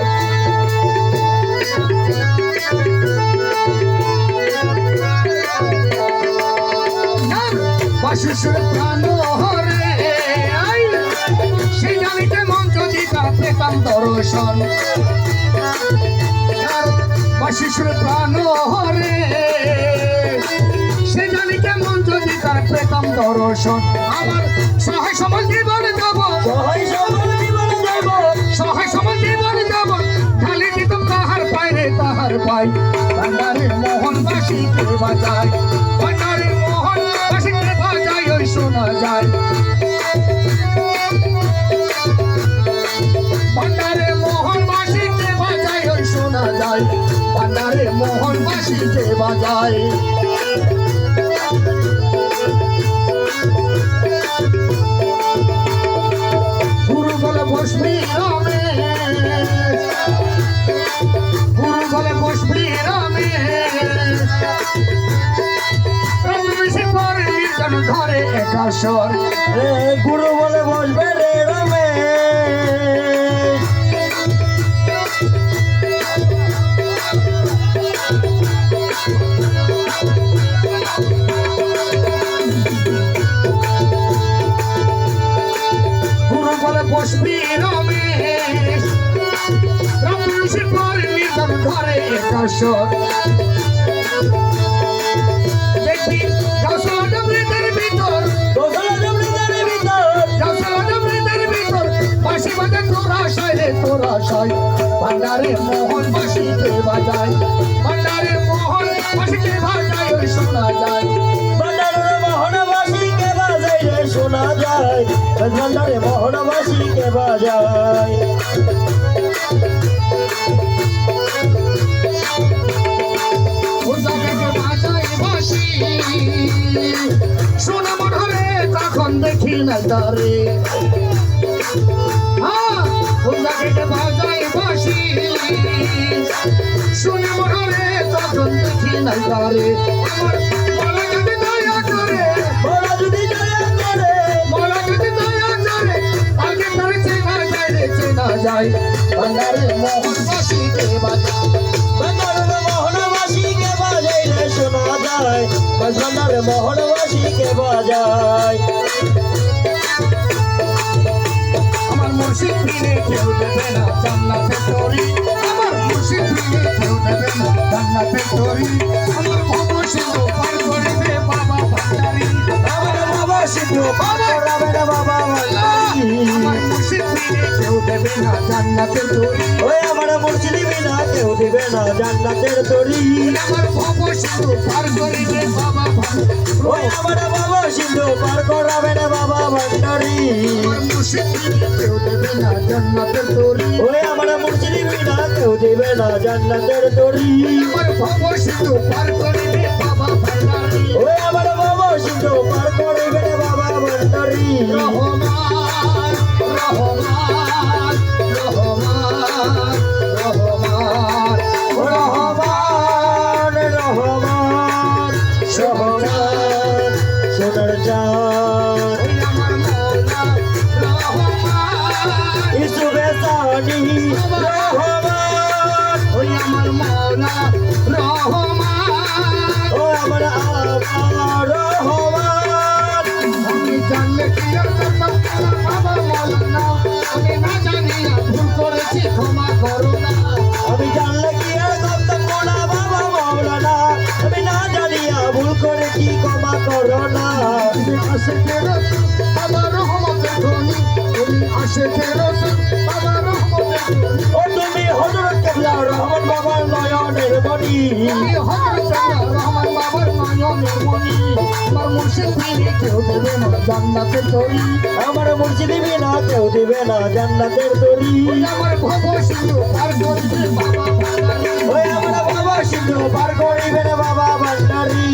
Speaker 1: বাঁশি সুরে প্রাণ হরে আই সে জানিতে মন যদি তার পেতাম দর্শন বাঁশি সুরে প্রাণ হরে সে জানিতে মন যদি তার পেতাম দর্শন আমার সহায় সমাজ জীবন যাব
Speaker 2: সহায় সবল জীবন যাইব
Speaker 1: যায় ভান্ডারে মোহন বাসিতে বাজায় ভান্ডারে মোহন বাসিতে বাজায় ওই শোনা যায় ভান্ডারে মোহন বাসিতে বাজায় ওই শোনা যায় ভান্ডারে মোহন বাসিতে বাজায় গুরু বলে বসবি রামে গুরু বলে বসবি রামে ধরে একাশর
Speaker 2: গুরু বলে বসবে রে রমে
Speaker 1: গুরু বলে বসবি রামে রামঋষি পরে নির্জন ধরে একাশর দেখবি রসলডবৃতের ভিতর রসলডবৃতের ভিতর বাঁশি বাজে তোরা সায় তোরা সায় ভান্ডারে মোহন বাঁশিতে বাজায় ভান্ডারে মোহন বাঁশিতে বাজায় ওই শোনা যায়
Speaker 2: ভান্ডারে মোহনবাসীকে বাজাই রে শোনা যায় ভান্ডারে মোহনবাসীকে বাজায়
Speaker 1: শোনা মনে তখন দেখি না তারে বাজায় বাসি শোনা মনে তখন দেখি না তারে আমার মনে যদি দয়া করে
Speaker 2: বলা যদি দয়া করে
Speaker 1: মনে যদি দয়া করে আগে তারে চেনা যায় রে চেনা যায় ভান্ডারে মোহন বাসিতে বাজায়
Speaker 2: ভান্ডারে মোহনবাসীকে বাজাই রে শোনা যায় ভান্ডারে মোহনবাসীকে বাজায়
Speaker 1: আমার মুর্শিদ ফিরে কেউ দেবে না জান্নাতের তরি আমার মুর্শিদ ফিরে কেউ দেবে না জান্নাতের তরি আমার ভব সিন্ধু পার করিবে বাবা ভান্ডারি
Speaker 2: আমার বাবা সিদ্ধু বাবা রাবের বাবা ভান্ডারি
Speaker 1: আমার মুর্শিদ ফিরে কেউ দেবে না জান্নাতের তরি
Speaker 2: ওই আমার মুর্শিদি বিনা কেউ দিবে না জান্নাতের তরি
Speaker 1: আমার ভব সিন্ধু পার করিবে বাবা ভান্ডারি
Speaker 2: ওই আমার বাবা সিন্ধু পার করাবে রে বাবা ভান্ডারি
Speaker 1: আমার মুর্শিদ ফিরে কেউ দেবে না জান্নাতের তরি
Speaker 2: ওই আমার মুর্শিদি বিনা কেউ দিবে না জান্নাতের তরি
Speaker 1: আমার ভব সিন্ধু পার করিবে বাবা ভান্ডারি
Speaker 2: ওই আমার বাবা সিন্ধু পার করিবে রে বাবা ভান্ডারি
Speaker 1: রহমান রহমান রহমান রহমান
Speaker 2: রহমান রহমান সোনার সোনার চাঁদ
Speaker 1: আমার মৌলা রহমান
Speaker 2: ইসুবে সানি রহমান
Speaker 1: ওই আমার মৌলা রহমান
Speaker 2: ও আমার রহমান
Speaker 1: আমি জানলে কি আর করতাম বাবা মৌলানা আমি না জানি না ভুল করেছি ক্ষমা করো না
Speaker 2: আমি জানলে কি আর করতাম না বাবা মাওলানা আমি না জানিয়া ভুল করে কি ক্ষমা করো না
Speaker 1: তুমি আসে ফেরত বাবা রহমতের ধ্বনি তুমি আসে ফেরত বাবা রহমতের ধ্বনি
Speaker 2: ও তুমি হযরত কেবলা রহমান বাবার নয়নের মণি
Speaker 1: আমি হযরত রহমান বাবার নয়নের মণি আমার মুর্শিদ ফিরে কেউ দেবে না জান্নাতের তরি
Speaker 2: আমার মুর্শিদি বিনা কেউ দিবে না জান্নাতের তরি
Speaker 1: ওই আমার ভব সিন্ধু পার করিবে বাবা ভান্ডারি
Speaker 2: ওই আমার বাবা সিন্ধু পার করিবে রে বাবা ভান্ডারি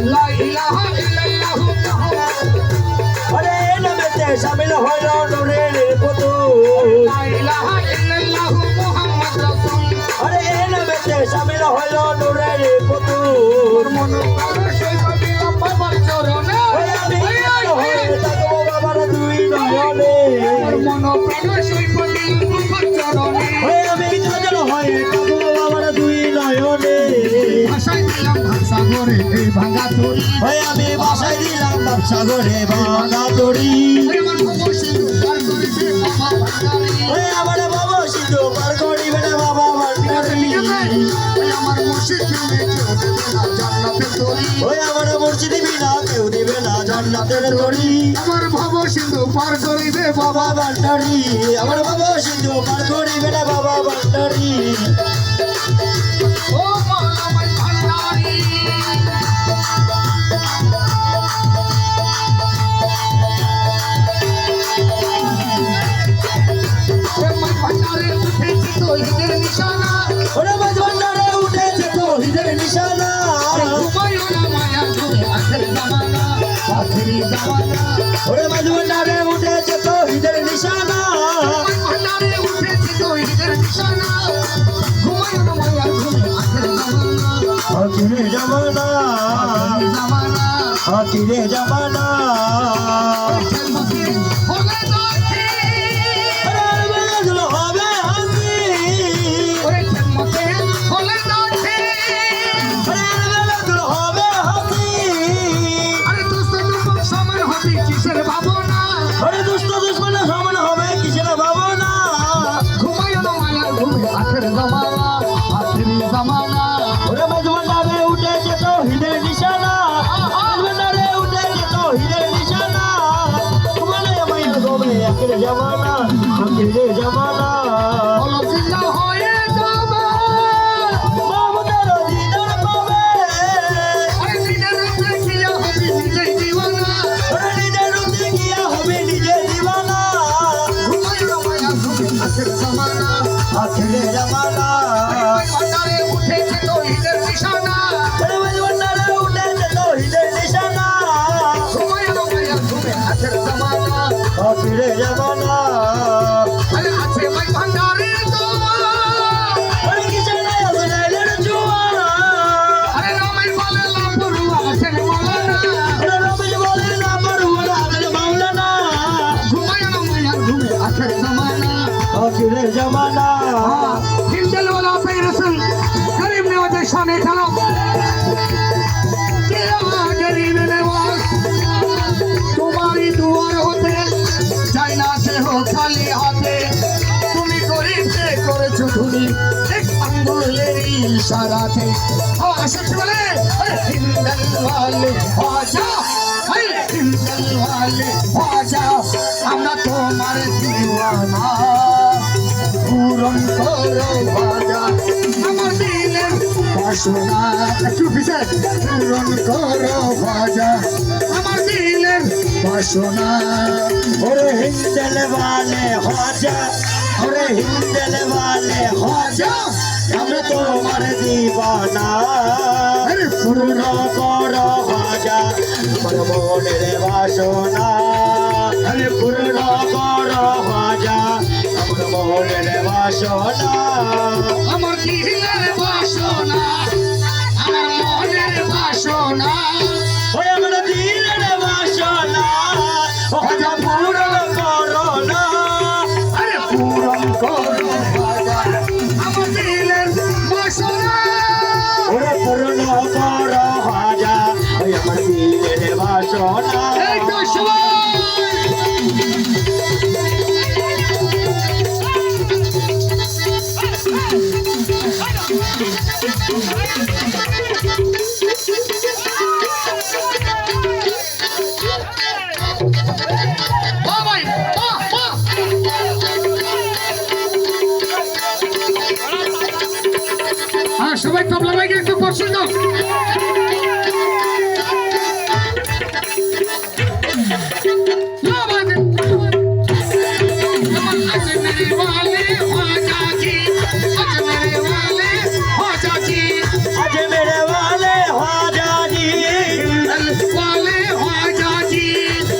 Speaker 1: লা ইলাহা ইল্লাল্লাহু মুহাম্মাদুর
Speaker 2: আরে নামেতে শামিল হইল নূরের পুতুল
Speaker 1: লা ইলাহা ইল্লাল্লাহু মুহাম্মাদুর রাসূল
Speaker 2: আরে নামেতে শামিল হইল নূরের পুতুল
Speaker 1: মন প্রাণ সৈব দিলাম বাবার চরণে
Speaker 2: ওই আমি হয়ে থাকবো বাবার দুই নয়নে
Speaker 1: আমার মন প্রাণ সৈব দিলাম বাবার চরণে
Speaker 2: ওই আমি কাজল হয়ে থাকবো বাবার দুই নয়নে
Speaker 1: ভাষায় দিলাম ভাষা করে এই ভাঙা তরি
Speaker 2: ওই আমি বাসায় দিলাম ব্যবসা করে ভাঙা তরি
Speaker 1: আমার ভব সিন্ধু পার করিবে বাবা ভান্ডারি
Speaker 2: ওই আমার বাবা সিদ্ধু পার করিবে রে বাবা ভান্ডারি
Speaker 1: ওই আমার মুর্শিদ ফিরে কেউ দেবে না জান্নাতের তরি
Speaker 2: ওই আমার মুর্শিদি বিনা কেউ দিবে না জান্নাতের তরি
Speaker 1: আমার ভব সিন্ধু পার করে করিবে বাবা
Speaker 2: বাবা ভান্ডারি আমার বাবা সিন্ধু পার করিবে না বাবা ভান্ডারি
Speaker 1: ও মালামাই ভান্ডারি মাই ভান্ডারে উঠেছে তো হিদের নিশানা
Speaker 2: ওরে মাঝ ভান্ডারে উঠেছে তো হৃদের নিশানা
Speaker 1: ঘুমায়ো না মায়া ঘুমে আখের জামানা আখেরি জামানা
Speaker 2: ওরে মাঝ ভান্ডারে উঠেছে তো হৃদের নিশানা
Speaker 1: মাই ভান্ডারে উঠেছে তো হিদের নিশানা ঘুমায়ো না মায়া ঘুমে আখের জামানা
Speaker 2: আখিরে জামানা
Speaker 1: আখেরি জামানা
Speaker 2: আখিরে জামানা
Speaker 1: জন্মকে হলে যাচ্ছে
Speaker 2: আরে বেজল হবে হাসি
Speaker 1: ওরে জন্মকে হলে যাচ্ছে
Speaker 2: আরে বেজল হবে হাসি
Speaker 1: আরে দোস্ত দুশ্মন সমান হবে কিসের ভাবনা
Speaker 2: আরে দুষ্ট দুশ্মন সমান হবে কিসের ভাবনা
Speaker 1: ঘুমায়ো না মায়া ঘুমে আখের জামানা আখেরি জামানা
Speaker 2: ওরে মাঝ ভান্ডারে উঠেছে তো হৃদের নিশানা মাঝ ভান্ডারে উঠেছে তো হৃদের নিশানা তোমার মায়ের গোবে আখিরে জামানা আখিরে জামানা
Speaker 1: বলো জিন্দা হয়ে যাবে
Speaker 2: মাহমুদের দিদার পাবে
Speaker 1: আরে দিনের দেখিয়া হবে নিজেই দিওয়ানা
Speaker 2: ওরে নিজের রূপে গিয়া হবে নিজে দিবানা
Speaker 1: ঘুমায়ো না মায়া ঘুমে আখের জামানা
Speaker 2: আখিরে জামানা
Speaker 1: ভান্ডারে উঠেছে তো হিদের নিশানা
Speaker 2: ওরে মাঝ ভান্ডারে উঠেছে তো হৃদের নিশানা
Speaker 1: ঘুমায়ো না মায়া ঘুমে আখের জামানা
Speaker 2: আখিরে জামানা
Speaker 1: আরে আছে মাই ভান্ডারে তোমার
Speaker 2: ওরে কিসের নাই আসনাইলের জুয়ানা
Speaker 1: আরে রামাই বলে লাম্বরুয়া আছেন মাওলানা
Speaker 2: ওরে রবি বলে না পারুনা আরে মাওলানা
Speaker 1: ঘুমায়ো না মায়া ঘুমে আখের জামানা
Speaker 2: আখিরে জামানা
Speaker 1: हिंदल वाला पे रसूल गरीब नवाज शाने खाना तेरा गरीब नवाज तुम्हारी दुआर होते चाइना से हो खाली हाथे तुम्ही गरीब से করেছো ধুনি এক আঙ্গুলের ইশারাতে আশিক বলে হিন্দল वाले आजा হিন্দল वाले आजा আমরা তোমার দিওয়ানা পূরণ করো বাজা আমার দিলের বাসনা একটু পিছে পূরণ করো বাজা আমার দিলের বাসনা
Speaker 2: ওরে হিন্দল वाले হাজা ওরে হিন্দল वाले হাজা আমরা তোমার দিবানা
Speaker 1: আরে
Speaker 2: পূর্ণ কর হাজা আমার মনের বাসনা আরে পূর্ণ কর হাজা আমার মনের বাসনা
Speaker 1: আমার দিলের বাসনা আমার মনের বাসনা
Speaker 2: ওই আমার দিলের বাসনা হাজা পূর্ণ করো না
Speaker 1: আরে পূরণ করো বাজা আমার দিলের বাসনা
Speaker 2: ওরে পূর্ণ করো হাজা ওই আমার দিলের বাসনা
Speaker 1: এই তো সবাই বাবাই বাহ বাহ হ্যাঁ সবাই তবলা ভাইকে একটু পছন্দ
Speaker 2: আজ মেরে वाले हाजा जी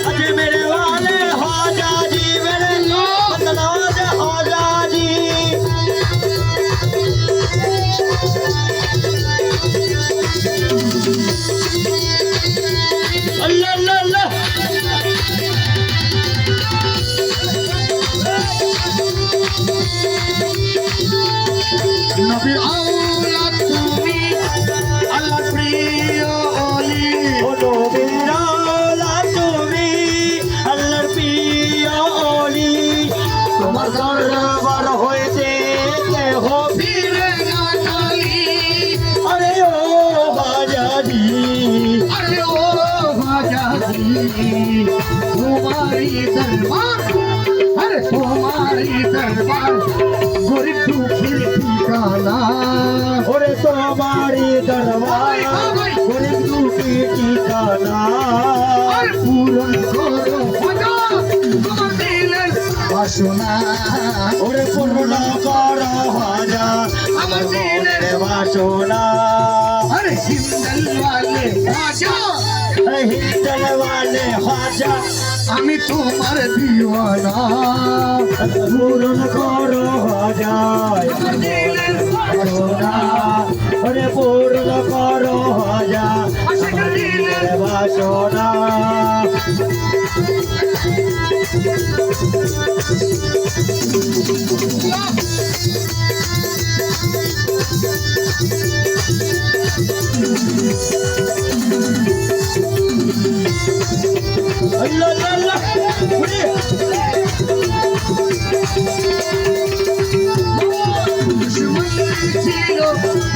Speaker 2: आज मेरे वाले हाजा जी मेरे नवाज हाजा जी
Speaker 1: আরে তোমারই দরবার গরিব দুঃখীর ঠিকানা
Speaker 2: ওরে তোমারই দরবার গরিব দুঃখী ঠিকানা
Speaker 1: আর পূরণ করো তোমার দিলের বাসনা
Speaker 2: ওরে পূর্ণ করো হাজা আমার মনের বাসনা
Speaker 1: अरे हिंदल वाले आजा
Speaker 2: হিন্দল ওয়ালে হাজা
Speaker 1: আমি তোমার দিওয়ানা
Speaker 2: পূরণ করো হাজা
Speaker 1: আমার দিলের
Speaker 2: বাসনা ওরে পূর্ণ করো হাজা আমার দিলের বাসনা আল্লাহ আল্লাহ উড়ে
Speaker 1: दुश्मन ছিল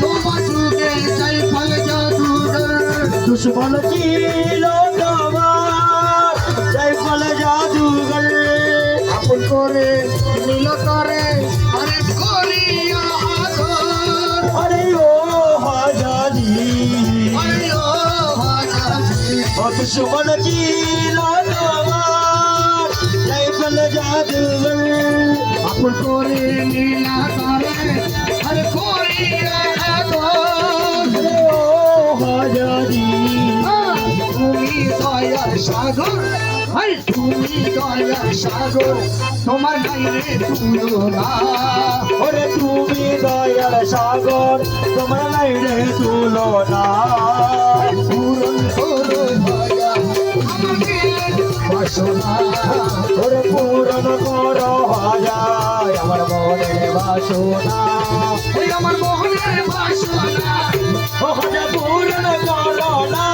Speaker 1: তোমার যুগে চাই ফল জাদুঘর
Speaker 2: দুশ্মন ছিল তোমার জয়ফল জাদুঘর
Speaker 1: আপন করে নীল করে আরে করিয়া আদর
Speaker 2: আরে ও হাজারি
Speaker 1: আরে ও হাজারি
Speaker 2: ও দুশ্মন ছিল তোমার জয়ফল জাদুঘর
Speaker 1: আপন করে নীল করে আরে করিয়া আদর
Speaker 2: আরে ও হাজারি
Speaker 1: তুমি দয়ার সাগর হাই তুমি দয়ার সাগর তোমার নাইরে তুলনা
Speaker 2: ওরে তুমি দয়াল সাগর তোমার নাই রে তুলনা
Speaker 1: পূরণ করো দয়া আমার দিলের বাসনা
Speaker 2: ওরে পূরণ করো হাজার আমার মনের বাসনা
Speaker 1: ওই আমার মোহনের বাসনা
Speaker 2: ও হাজার পূরণ করো না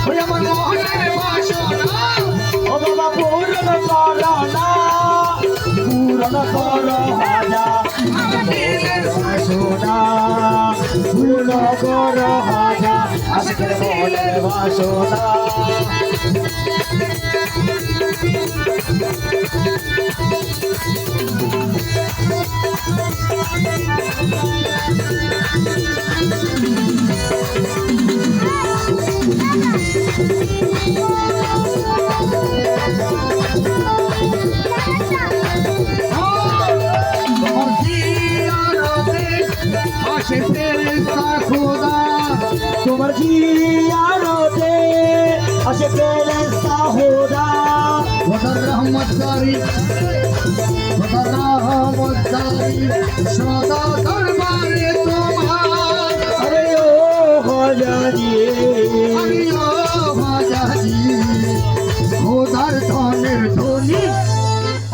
Speaker 1: ওই আমার মোহনের বাসনা
Speaker 2: ও বাবা পূরণ করো না পূরণ করো হাজার
Speaker 1: আমার দিলের
Speaker 2: বাসনা পূরণ করো হাজার আজকের মনের বাসনা
Speaker 1: তোমার জিয়ারতে আসে ফেরেশতা খোদা
Speaker 2: তোমার জিয়ারতে আসে ফেরেশতা খোদা
Speaker 1: খোদার রহমতকারী খোদার রহমতকারী সদা দরবারে তোমার
Speaker 2: আরে ও হাজারি
Speaker 1: আমি ও হাজারি খোদার ধনের ধনী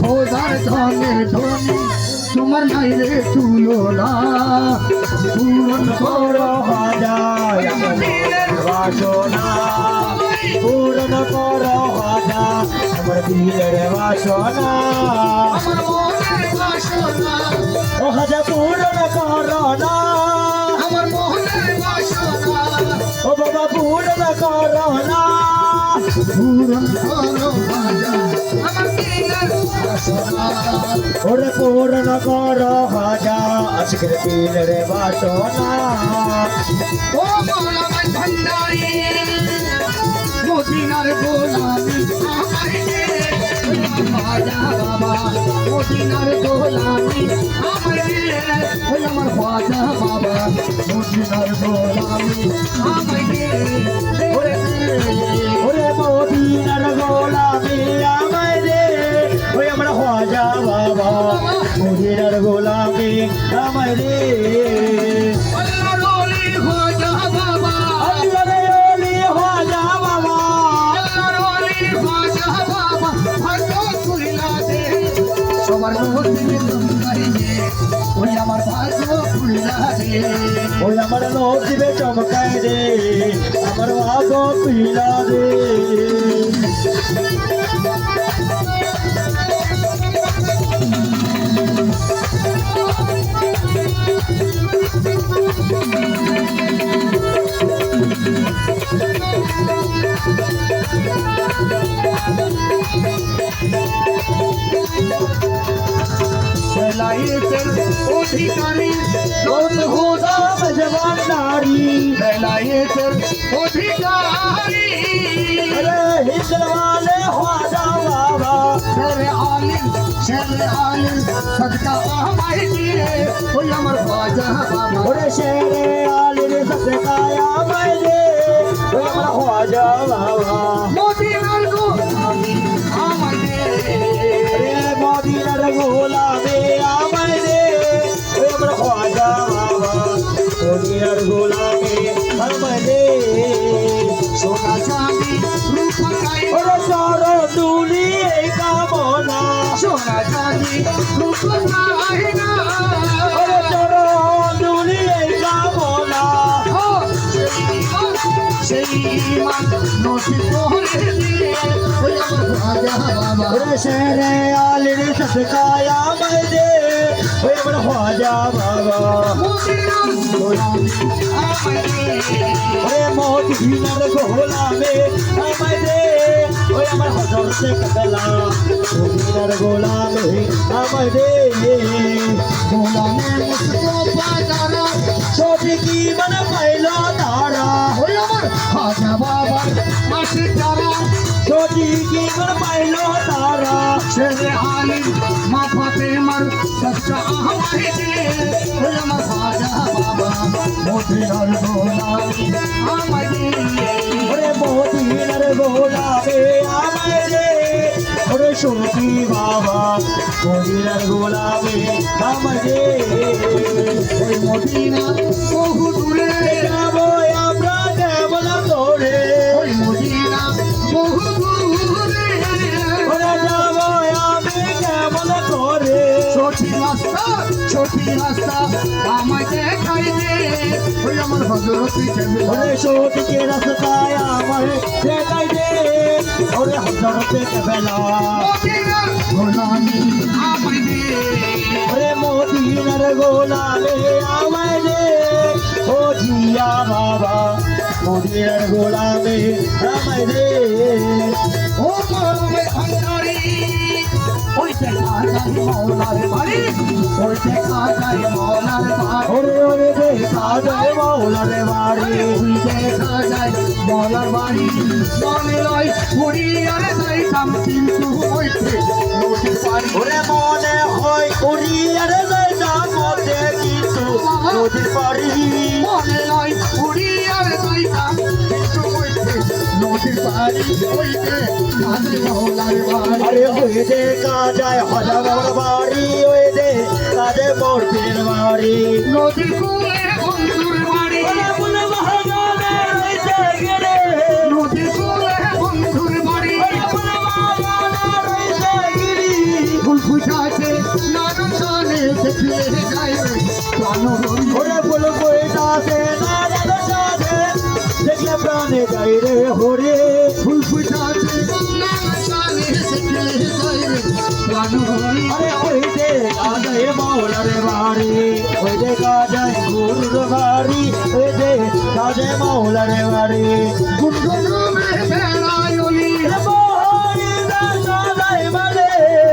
Speaker 1: খোদার ধনের ধনী তোমার নাইরে তুলনা পূরণ
Speaker 2: করো হাজার আমার মনের বাসনা পূরণ করো হাজার আমার দিলের বাসনা
Speaker 1: আমার মনের বাসনা
Speaker 2: ও হাজার পূরণ করো না
Speaker 1: আমার মনের বাসনা
Speaker 2: ও বাবা পূরণ করো না
Speaker 1: পূরণ করো ভাজা আমার দিলের বাসনা
Speaker 2: ওরে পূরণ করো হাজার আজকের দিলের বাসনা
Speaker 1: ও মৌলানা ভান্ডারী মদিনার গোলামি আমার দে ভাজা বাবা মদিনার গোলামি আমার দে ওই আমার ভাজা বাবা মদিনার গোলামি আমার দে ওরে
Speaker 2: ওরে মদিনার গোলামি আমায় রে ওই আমার খাজা বাবা মদিনার গোলামি আমায় রে
Speaker 1: আল্লাহ রলি ভাজা বাবা
Speaker 2: আল্লাহ রে ওলি খাজা বাবা
Speaker 1: আল্লাহ রলি ভাজা বাবা ভাগ্য খুইলা দে সবার মধ্যে তোমারি দে ওই আমার ভাগ্য খুইলা দে
Speaker 2: ওই আমার নসিবে চমকায় রে আমার ভাগ্য পিলা রে
Speaker 1: বেলায়েতের অধিকারী
Speaker 2: দোস্ত গোলাম জবানদারি
Speaker 1: বেলায়েতের অধিকারী
Speaker 2: अरे हिंदवाले ख्वाजा बाबा
Speaker 1: शेर आलिम सदका हमारे दिए कोई अमर ख्वाजा बाबा
Speaker 2: और शेरे आले ने सदकाया मैंने मेरा ख्वाजा बाबा
Speaker 1: मोदी नलगो हमारे
Speaker 2: अरे मोदी नरगोला में आ मैंने मेरा ख्वाजा बाबा मोदी नरगोला में हर मैंने
Speaker 1: सोना चांदी रूप काई
Speaker 2: और सारो दूली का मोना
Speaker 1: सोना चांदी रूप काई ना
Speaker 2: और सारो दूली का मोना
Speaker 1: हो সেই মান নসি তোরে দিয়ে ওই আমার খ্বাজা বাবা
Speaker 2: और शेरे आले ने सदकाया मैंने मेरा ख्वाजा बाबा
Speaker 1: मोदी नलगो हमारे
Speaker 2: अरे मोती नर गोला में मैंने ओए अमर हजर से कतला मोती नर गोला में मैंने
Speaker 1: গোলামের মুস্তফা জানা
Speaker 2: छोटी की मन पहला तारा
Speaker 1: ওই আমার খাজা বাবার মাসে তারা
Speaker 2: छोटी की मन पहला तारा
Speaker 1: শেরে আলিম মা ফাতেমার সচ্চা আমাকে দিয়ে ওই আমার খাজা বাবা মদিনার গোলামি আমাকে
Speaker 2: अरे मोती नर गोला में मैंने अरे छोटी बाबा मोती नर गोला में मैंने
Speaker 1: ওই মদিনা বহু দূরে
Speaker 2: যাবো আমরা কেমন করে
Speaker 1: ওই মদিনা বহু দূরে
Speaker 2: ওরে যাবো আমি কেমন করে
Speaker 1: ছোটি রাস্তা আমায় দেখাই দে ওই আমার হজরতি
Speaker 2: ওরে সঠিকে রাস্তায় আমার দেখাই দে ওরে হজরতে কেবেলা
Speaker 1: গোলামি আমায় দে
Speaker 2: ওরে মদিনার গোলালে আমায় দে ও জিয়া বাবা মদিনার গোলামে আমায় দে
Speaker 1: ও মরমে ভান্ডারি ওই দেখা যায় মৌলার বাড়ি ওই দেখা যায় মৌলার বাড়ি
Speaker 2: ওরে ওরে দেখা যায় মৌলারে বাড়ি
Speaker 1: ওই দেখা যায় মৌলার বাড়ি মনে লয় পুরী আর যাইতাম কিন্তু ওইতে নদীর পাড়ি
Speaker 2: ওরে মনে হয় উড়িয়ার যাইতাম মতে কিন্তু নদীর পাড়ি
Speaker 1: মনে লয় পুরী আর যাইতাম কিন্তু ওইতে নদীর পাড়ি ওইতে কাজে মৌলার বাড়ি
Speaker 2: আরে ওই দেখা যায় হজার বাড়ি ওই দেখা যায় মূর্তির বাড়ি
Speaker 1: নদীর কূলে বন্ধুর বাড়ি
Speaker 2: ওরে বলে মহাগানে রইছে গেরে
Speaker 1: নদীর কূলে বন্ধুর বাড়ি
Speaker 2: ওরে বলে মহাগানে রইছে গিরি
Speaker 1: ফুল ফুটাছে নানান সালে দেখলে যায় প্রাণ হরি
Speaker 2: ওরে বলে কইতাছে না জানো সাথে দেখলে প্রাণে যাই রে হরে
Speaker 1: ফুল ফুটাছে নানান সালে দেখলে যায় প্রাণ হরি
Speaker 2: আরে ওই দেখা যায় মৌলারে বাড়ি ওই দেখা যায় গুরুর বাড়ি ওই দেখা যায় মৌলারে বাড়ি
Speaker 1: গুনগুন রুমে বেড়ায় অলি
Speaker 2: মোহরি দেখা যায় মানে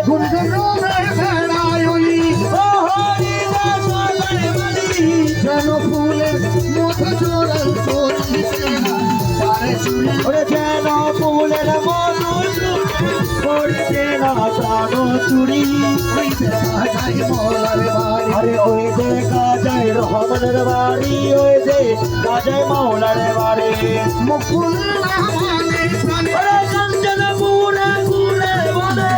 Speaker 1: গুনগুন রুমে বেড়ায় অলি
Speaker 2: মোহরি দেখা যায় মানে
Speaker 1: যেন ফুলের মতো জোড়াল তোর দিতে না তারে চুরি
Speaker 2: ওরে যেন ফুলের মতো করছে না প্রাণ চুরি
Speaker 1: ওই দেখা যায় মৌলার বাড়ি
Speaker 2: আরে ওই দেখা যায় রহমানের বাড়ি ওই দেখা যায় মৌলার বাড়ি
Speaker 1: মুকুল না মানে প্রাণে
Speaker 2: ওরে কাঞ্চন পুরে পুরে বনে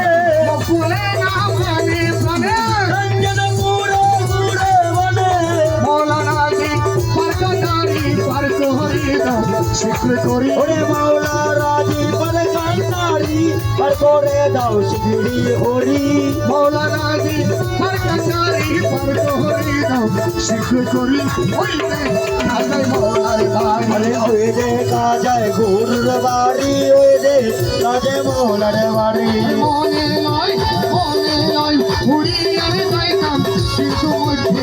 Speaker 1: মুকুলে না মানে প্রাণে
Speaker 2: কাঞ্চন পুরে পুরে বনে
Speaker 1: মৌলানাজি পারকারি পারক হরি দাও শিখর করি
Speaker 2: ওরে মাওলা রাজি পর কান্তারি পর করে দাও শিগড়ি হরি
Speaker 1: মৌলানাজি পারকারি পারক হরি দাও শিখর করি ওই দেখা মৌলার বাড়ি
Speaker 2: আরে ওই দেখা যায় গুরুর বাড়ি ওই দেখা যায় মৌলার বাড়ি
Speaker 1: মনে নয় উড়িয়ে যাইতাম কিন্তু মধ্যে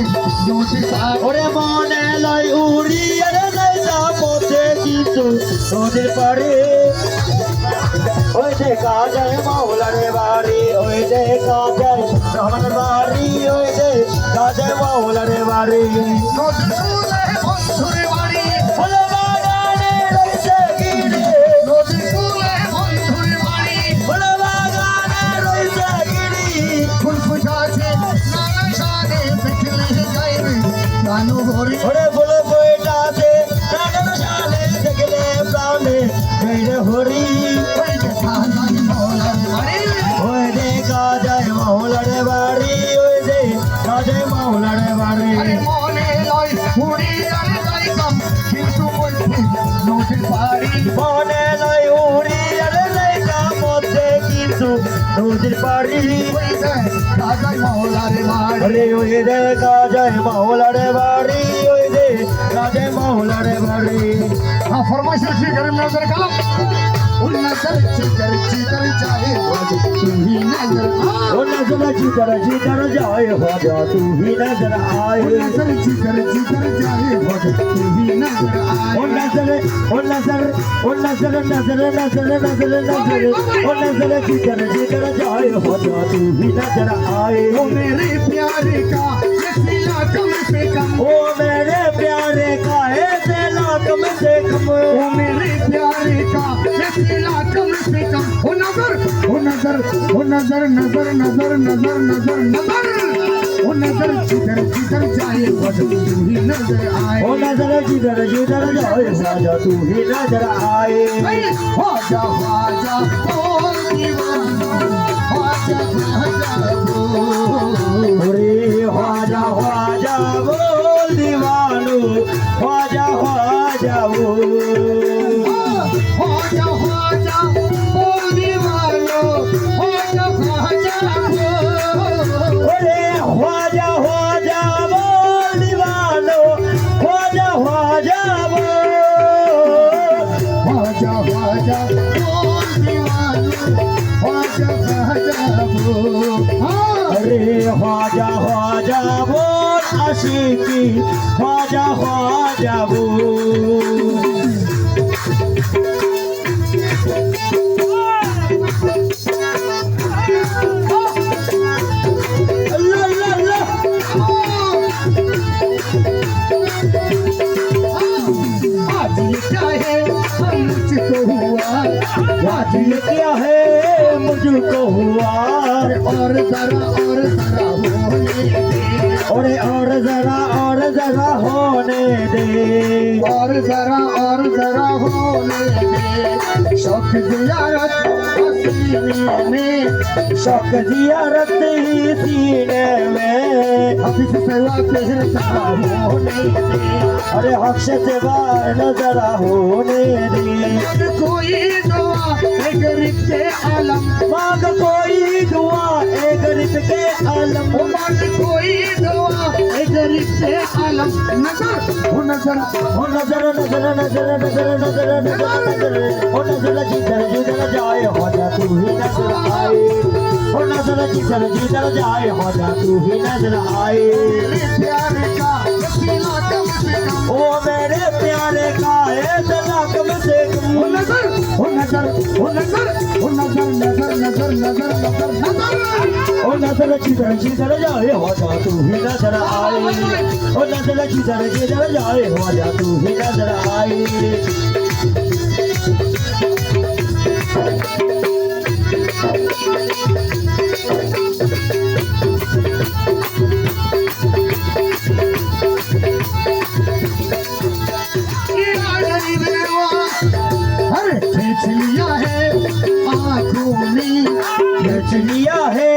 Speaker 1: নদী পার
Speaker 2: ওরে মনে লয় উড়ি আরে যাইতা পথে কিন্তু নদীর পাড়ে ওই দেখা যায় মাওলার বাড়ি ওই দেখা যায় রহমান বাড়ি ওই দেখা যায় মাওলার বাড়ি
Speaker 1: নদীর কূলে বন্ধুর বাড়ি
Speaker 2: ফুল বাগানে রয়েছে গিরি
Speaker 1: নদীর কূলে বন্ধুর বাড়ি
Speaker 2: ফুল বাগানে রয়েছে গিরি
Speaker 1: ফুল ফুটাছে নানা সারে দেখলে যাইবে প্রাণ ভরে
Speaker 2: ওরে ফুল ফুটাছে নানান সালে দেখলে প্রাণে গেলে হরি
Speaker 1: ওই দেখা যায় মৌলার বাড়ি
Speaker 2: ওই দেখা যায় মাওলার বাড়ি ওই দেখা যায় মাওলার বাড়ি
Speaker 1: আরে মনে লয় উড়ি আর যাইতাম কিন্তু বলছি নদীর বাড়ি
Speaker 2: মনে নয় উড়ি আরে লেখা মধ্যে কিন্তু নদীর পাড়ি
Speaker 1: ওই দেখা যায় মৌলার বাড়ি
Speaker 2: আরে ওই দেখা যায় মাওলার বাড়ি ওই দেখা যায় মাওলার বাড়ি
Speaker 1: हाँ फरमाइश रखिए घर में नजर कलम उन नजर चिकर चाहे तू ही नजर
Speaker 2: ओ नजर जिधर जाए ख्वाजा तू ही नजर आए
Speaker 1: नजर चिकर चाहे तू ही नजर आए
Speaker 2: ओ नजर ओ नजर ओ नजर नजर नजर नजर नजर ओ नजर जिधर जाए ख्वाजा तू ही नजर आए
Speaker 1: ओ मेरे प्यारे का ये सिला कम से कम
Speaker 2: ओ मेरे प्यारे का है तेला कम से कम
Speaker 1: ओ मेरे प्यारे का ये सिला कम से कम ओ नजर ओ नजर ओ नजर नजर नजर नजर नजर नजर ओ नजर जिधर जाए तू ही नजर आए
Speaker 2: ओ नजर जिधर जाए ख्वाजा तू ही नजर आए
Speaker 1: ख्वाजा ख्वाजा ओ दीवाना ख्वाजा ख्वाजा
Speaker 2: अरे ख्वाजा ख्वाजा बोल दीवानो ख्वाजा ख्वाजा बोल
Speaker 1: ख्वाजा ख्वाजा ओ दीवानो ख्वाजा ख्वाजा
Speaker 2: अरे ख्वाजा ख्वाजा बोल दीवानो ख्वाजा ख्वाजा बोल
Speaker 1: ख्वाजा ख्वाजा ओ दीवानो ख्वाजा ख्वाजा
Speaker 2: अरे ख्वाजा ख्वाजा बोल आशिकी ख्वाजा ख्वाजा बोल अल्लाह अल्लाह अल्लाह
Speaker 1: आज ये क्या है मुझको हुआ
Speaker 2: आज ये क्या है मुझको हुआ
Speaker 1: और जरा होने दे
Speaker 2: और जरा होने दे
Speaker 1: और जरा होने दे शौक जियारत सीने में
Speaker 2: शौक जियारत सीने में
Speaker 1: हफिज सेवा कहता होने दे
Speaker 2: अरे हक से सेवा नजरा होने दे
Speaker 1: कोई दुआ है गरीब के आलम
Speaker 2: मांग कोई दुआ ए गरीब के आलम
Speaker 1: मांग कोई दुआ है गरीब के आलम नजर
Speaker 2: ओ नजर नजर नजर नजर नजर नजर ओ नजर जिधर जाए ख्वाजा तू ही नजर आए ओ नजर जिधर जाए ख्वाजा तू ही नजर आए
Speaker 1: प्यारे का सीना कम से कम
Speaker 2: ओ मेरे प्यारे का है दिला कम से कम
Speaker 1: ओ नजर नजर नजर नजर नजर नजर
Speaker 2: ओ नजर जिधर जाए ख्वाजा तू ही नजर आए ओ नजर जिधर जाए ख्वाजा तू ही नजर आए
Speaker 1: अरे खींच लिया है आंखों में
Speaker 2: खींच लिया है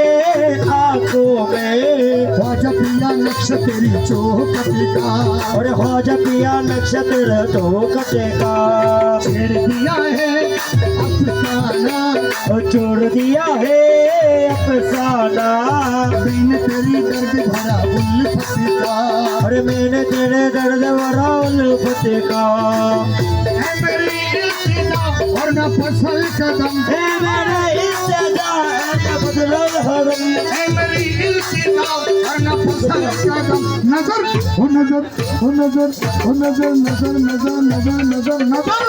Speaker 2: आंखों में
Speaker 1: ख्वाजा पिया नक्श तेरी चौखट का
Speaker 2: और ख्वाजा पिया नक्षत्र तो कटेगा
Speaker 1: छेड़ दिया है अफसाना
Speaker 2: और छोड़ दिया है अफसाना
Speaker 1: मैंने तेरी दर्द भरा उल्फत का
Speaker 2: अरे मैंने तेरे दर्द भरा उल्फत का
Speaker 1: है मेरी इल्तिजा और न फसल कदम
Speaker 2: है मेरे इल्तिजा है न बदलल हरम
Speaker 1: है मेरी इल्तिजा और न फसल कदम न नजर ओ नजर ओ नजर ओ नजर नजर नजर नजर नजर नजर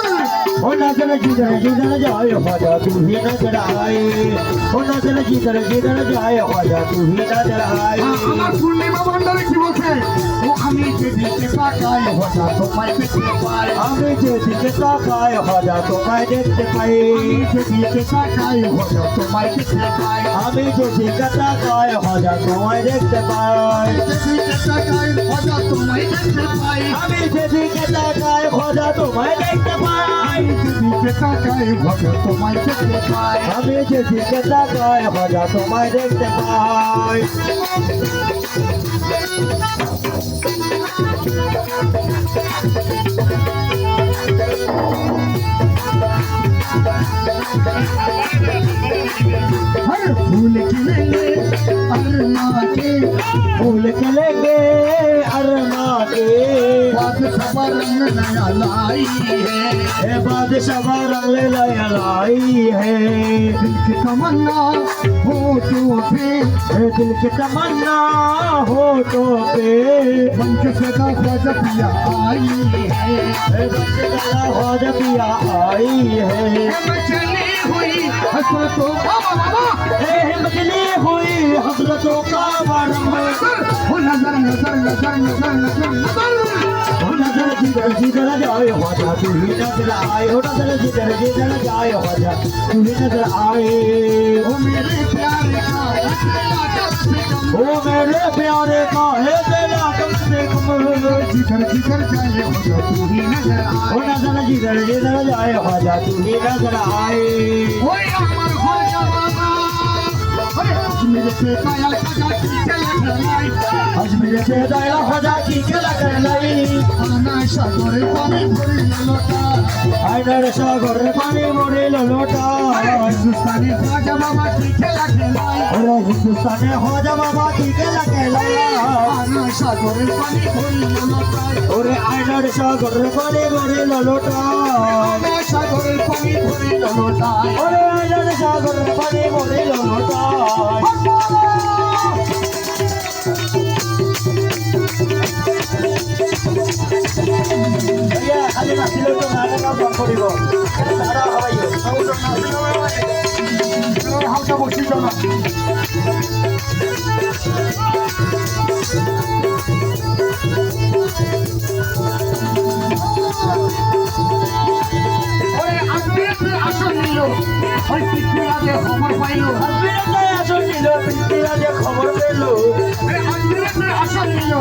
Speaker 2: ओ नजर जिधर जिधर जाए ख्वाजा तू ही नजर आए ओ नजर जिधर जिधर जाए ख्वाजा तू ही नजर आए
Speaker 1: আমার পূর্ণিমা ভান্ডারে কি বলছে ও আমি যেদিকে তাকাই হঠাৎ তোমায় দেখতে পাই
Speaker 2: আমি যেদিকে তাকাই খ্বাজা তোমায় দেখতে পাই
Speaker 1: যেদিকে তাকাই হঠাৎ তোমায় দেখতে পাই
Speaker 2: আমি যেদিকে তাকাই খ্বাজা তোমায় দেখতে পাই
Speaker 1: যেদিকে তাকাই হঠাৎ তোমায় দেখতে পাই
Speaker 2: আমি যেদিকে তাকাই খ্বাজা তোমায় দেখতে পাই
Speaker 1: যেদিকে তাকাই হঠাৎ তোমায় দেখতে পাই
Speaker 2: আমি যেদিকে তাকাই খ্বাজা তোমায় দেখতে পাই
Speaker 1: हर फूल खिलेंगे अरमा के
Speaker 2: फूल खिलेंगे अरमा के
Speaker 1: बादशाह रंग नया लाई है
Speaker 2: बादशाह रंग लाई है
Speaker 1: दिल की तमन्ना हो तो पे
Speaker 2: दिल की तमन्ना हो तो पे
Speaker 1: मन के सदा ख्वाजा पिया आई है
Speaker 2: ख्वाजा पिया आई है
Speaker 1: मैं चली हुई हसरतों बाबा बाबा
Speaker 2: मचली हुई हसरतों का वारम
Speaker 1: हो नजर नजर नजर नजर नजर नजर
Speaker 2: नजर जिधर जिधर जाए ख्वाजा तू ही नजर आए हो नजर जिधर जिधर जाए ख्वाजा तू ही नजर आए
Speaker 1: ओ मेरे प्यारे का अकेला कब से कम
Speaker 2: ओ मेरे प्यारे का है तेरा कम से कम
Speaker 1: जिधर जिधर जाए ख्वाजा तू ही नजर
Speaker 2: ओ
Speaker 1: आए
Speaker 2: नजर जिधर जिधर जाए ख्वाजा तू ही नजर आए
Speaker 1: ओए अमर ख्वाजा बाबा अरे अजमेर से कायल ख्वाजा की झलक लाई
Speaker 2: अजमेर से दाया ख्वाजा की खेला कर लाई
Speaker 1: आना सागरे पानी भरी लोटा
Speaker 2: आइनर सागर पानी मोरे लोटा
Speaker 1: हिंदुस्तानी ख्वाजा बाबा की खेला लाई
Speaker 2: और हिंदुस्तान ख्वाजा बाबा की खेला कर लाई
Speaker 1: आना सागरे पानी भरी लोटा
Speaker 2: और आइनर सागर पानी मोरे लोटा
Speaker 1: आना सागरे पानी भरी लोटा
Speaker 2: और आइनर सागर पानी मोरे लोटा भैया खाली नाचिले तो गाना का बंद करिব सारा हवाइयो
Speaker 1: হালকা বসি না ওরে আজমিরে আসন নিল ওই পিছিয়ে খবর পাইল
Speaker 2: আজমিরে আসন নিল পিছিয়ে খবর পেল
Speaker 1: আজমিরে আসন নিল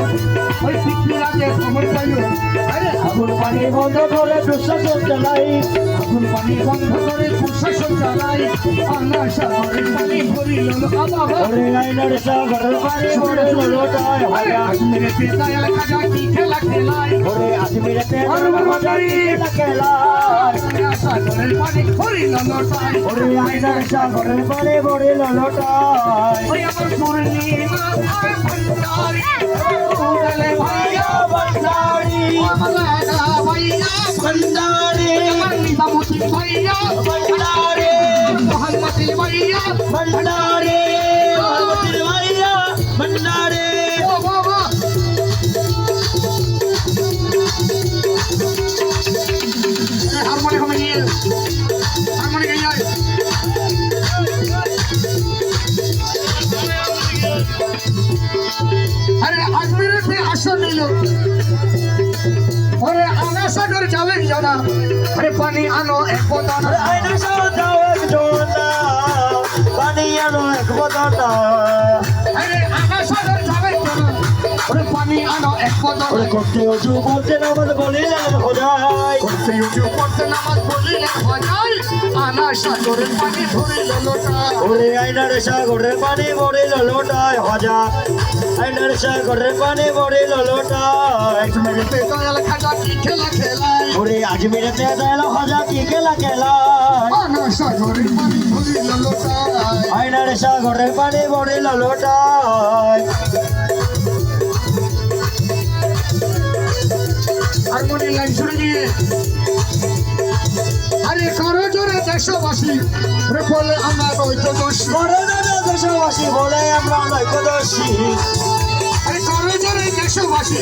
Speaker 1: ওই পিছিয়ে খবর পাইল আরে
Speaker 2: আগুন পানি বন্ধ করে দুঃশাসন চালাই
Speaker 1: আগুন পানি বন্ধ করে প্রশাসন চালাই আল্লাহ সাগরের পানি ভরিল বাবা
Speaker 2: ওরে আইনার সাগর পানি ভরে লোটায়
Speaker 1: আরে আজমিরে পেতায়াল খাজা কি খেলা খেলায়
Speaker 2: ওরে আজমিরে খেলা খেলায়
Speaker 1: সাগরের পানি ভরিল লোটায়
Speaker 2: ওরে আইনার সাগরের পানি ভরে লোটায়
Speaker 1: ওই আমার পূর্ণিমা আর ভণ্ডারি উড়ালে ভাইয়া
Speaker 2: ভণ্ডারি
Speaker 1: আমার রাজা ভাইয়া
Speaker 2: ভণ্ডারি
Speaker 1: আমার নিজামুদ্দিন ভাইয়া
Speaker 2: ভণ্ডারি
Speaker 1: মোহাম্মদ ভাইয়া
Speaker 2: ভণ্ডারি মোহাম্মদ ভাইয়া ভণ্ডারি
Speaker 1: ও বাবা হারমোনি হবে নিয়ে হারমোনি গাইয়া আরে আজমিরেতে আসন নিল ওরে আনা সাগর যাবেন জানা আরে পানি আনো এক বোতল
Speaker 2: আইনার সাগর যাও এক জোনা পানি আনো এক বোতল
Speaker 1: আরে আনা সাগর যাবেন জানা ওরে পানি আনো এক বোতল
Speaker 2: ওরে করতে উজু বলতে নামাজ বলিলেন খোদাই
Speaker 1: করতে উঠে পড়তে নামাজ পড়িলেন ভজাই আনা সাগরের পানি ভরিল লোটা
Speaker 2: ওরে আইনার সাগরের পানি ভরিল লোটায় হজা আইনার সাগরের পানি ভরিল লোটায়
Speaker 1: মেরে পেটল খাজা কি খেলা খেলায়
Speaker 2: ওরে আজমিরে তেল হজা কি খেলা খেলায়
Speaker 1: আনা সাগরের পানি ভরিল লোটা
Speaker 2: আইনার সাগরের পানি ভরিল লোটায়
Speaker 1: হারমোনি লাইন শুনে গিয়ে আরে করো জোরে দেশবাসী রে বলে আমরা ঐক্যদর্শী
Speaker 2: করে দেবে দেশবাসী বলে আমরা ঐক্যদর্শী
Speaker 1: আরে করো জোরে দেশবাসী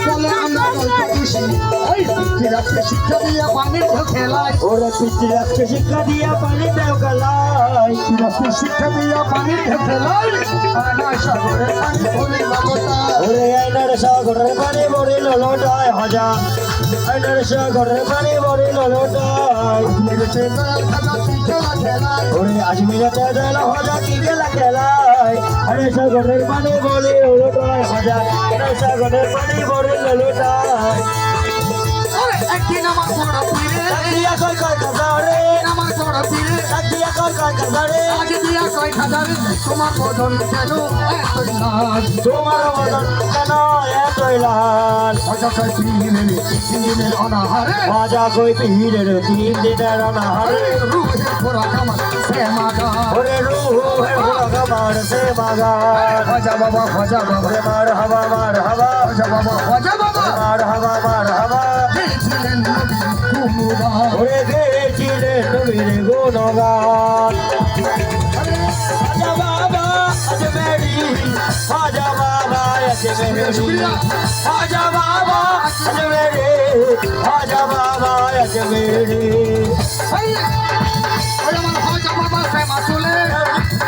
Speaker 1: বলে আমরা গল্প খুশি ওই পিতৃরাজকে শিক্ষা দিয়ে পানির খেলায়
Speaker 2: ওরে পিতৃরাজকে শিক্ষা দিয়া পানি দেও গলায়
Speaker 1: পিতৃরাজকে শিক্ষা দিয়ে পানির খেলায় আনা সাগরের পানি ভরে বাবতা
Speaker 2: ওরে আইনার সাগরের পানি ভরে ললটায় হজা আইনার সাগরের পানি ভরে ললটায়
Speaker 1: মেরেছে দয়াল খাজা কি খেলা খেলায়
Speaker 2: ওরে আজমিরে তেদল হজা কি খেলা খেলায় আরে সাগরের পানি ভরে ললটায় হজা আরে সাগরের পানি ভরে ললটায়
Speaker 1: একদিন আমার বড় পীরে
Speaker 2: দিয়া কয় কয় কাজারে
Speaker 1: আমার বড় পীরে
Speaker 2: দিয়া কয় কয় কাজারে
Speaker 1: আজ দিয়া কয় খাজারে তোমার বদন কেন এতই নাচ
Speaker 2: তোমার বদন কেন এতই লাল
Speaker 1: হজা কয় পীরে তিন দিনের অনাহারে
Speaker 2: হজা কই পীরের 3 দিনের অনাহারে
Speaker 1: রুহের খোরাক আমার সে মাগা
Speaker 2: ওরে রুহের ভগবান সে মাগার
Speaker 1: হজা বাবা হজা বাবা
Speaker 2: ওরে মার হাবা
Speaker 1: হজা বাবা হজা বাবা
Speaker 2: মার হাবা
Speaker 1: ছিলেন নবী কুমুরা
Speaker 2: ওরে গেছিলে নবীর গুণগান হাজা বাবা আজমেরি হাজা বাবা আজমেরি হাজা বাবা আজমেরি হাজা বাবা আজমেরি
Speaker 1: আমার হজা বাবা সে মাতুলে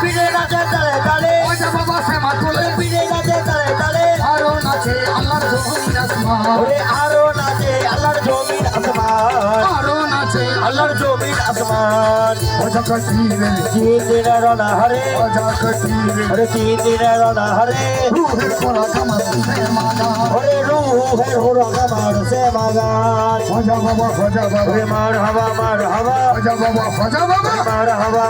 Speaker 2: পিড়ে গাছে তালে তালে
Speaker 1: হজা বাবা সে মাতুলে
Speaker 2: পিড়ে গাছে তালে তালে
Speaker 1: আরো নাচে আল্লাহর জমিন আসমান
Speaker 2: ওরে আরো নাচে আল্লাহর জমিন আসমান
Speaker 1: আরো নাচে
Speaker 2: আল্লাহর জমিন আসমান
Speaker 1: হজা কতিরে
Speaker 2: 3 দিনের অনাহারে
Speaker 1: হজা কতিরে
Speaker 2: ওরে 3 দিনের অনাহারে
Speaker 1: রুহের খোরাক আমার সে মাগা
Speaker 2: ওরে রুহের হুরগামার সে মাগান
Speaker 1: হজা বাবা হজা বাবা
Speaker 2: ওরে মার হাবা
Speaker 1: হজা বাবা হজা বাবা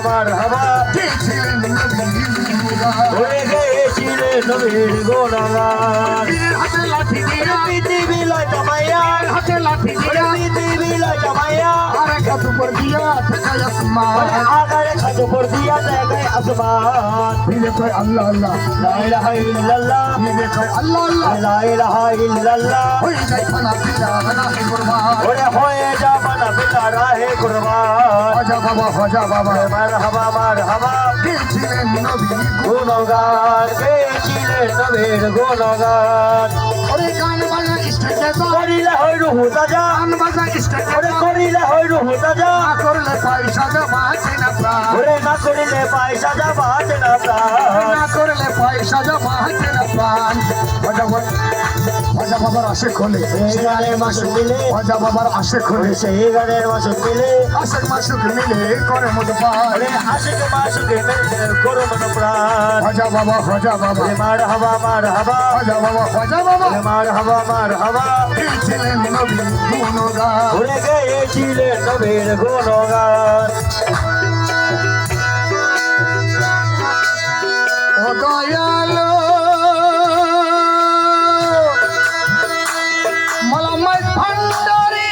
Speaker 2: মার হাবা
Speaker 1: কে ছিলেন নবী কুমুরা
Speaker 2: ওরে গেছিলে নবীর গুণগান
Speaker 1: পীরের হাতে লাঠি দিয়া
Speaker 2: পৃথিবী লয় জমাইয়া
Speaker 1: হাতে লাঠি
Speaker 2: ওরে
Speaker 1: দিয়া
Speaker 2: পৃথিবী লয় জমাইয়া
Speaker 1: আর খাত উপর দিয়া ঠেকায় আসমান
Speaker 2: ওরে আগারে খাজো পর দিয়া দেখায় আসমান
Speaker 1: পীরে কয় আল্লাহ আল্লাহ
Speaker 2: লা ইলাহা ইল্লাল্লাহ
Speaker 1: পীরে কয় আল্লাহ আল্লাহ
Speaker 2: লা ইলাহা ইল্লাল্লাহ
Speaker 1: হয়ে যায় খানা পিতা না হে কুরবান
Speaker 2: ওরে হয়ে যাবা না পিতা রাহে কুরবান
Speaker 1: হজা বাবা
Speaker 2: মার হাবা
Speaker 1: কে ছিলেন নবী
Speaker 2: গুণগান গেছিলেন নবীর গুণগান
Speaker 1: ওরে গান বাজা স্টেজে যা
Speaker 2: করিলে হয় রুহু তাজা
Speaker 1: গান বাজা স্টেজে
Speaker 2: ওরে
Speaker 1: যা
Speaker 2: করিলে হয় রুহু তাজা
Speaker 1: না করলে পয়সা যা বাঁচে না প্রাণ
Speaker 2: ওরে না করিলে পয়সা যা বাঁচে না প্রাণ
Speaker 1: না করলে পয়সা যা বাঁচে না প্রাণ হজা বাবার আশে খোলে
Speaker 2: সেই গানের মাসুক মিলে
Speaker 1: হজা বাবার আশে খোলে
Speaker 2: সেই গানের মাসুক মিলে
Speaker 1: আশেক মাসুক মিলে করে মতো পায়
Speaker 2: ওরে আশিক মাসুক মিলে করো মন প্রাণ
Speaker 1: হজা বাবা
Speaker 2: ওরে মার হাবা
Speaker 1: হজা বাবা
Speaker 2: ওরে মার হাবা
Speaker 1: কে ছিলেন নবী গুণগান
Speaker 2: ওরে গেছিলেন নবীর গুণগান
Speaker 1: ও দয়ালো মলময় ভান্ডারি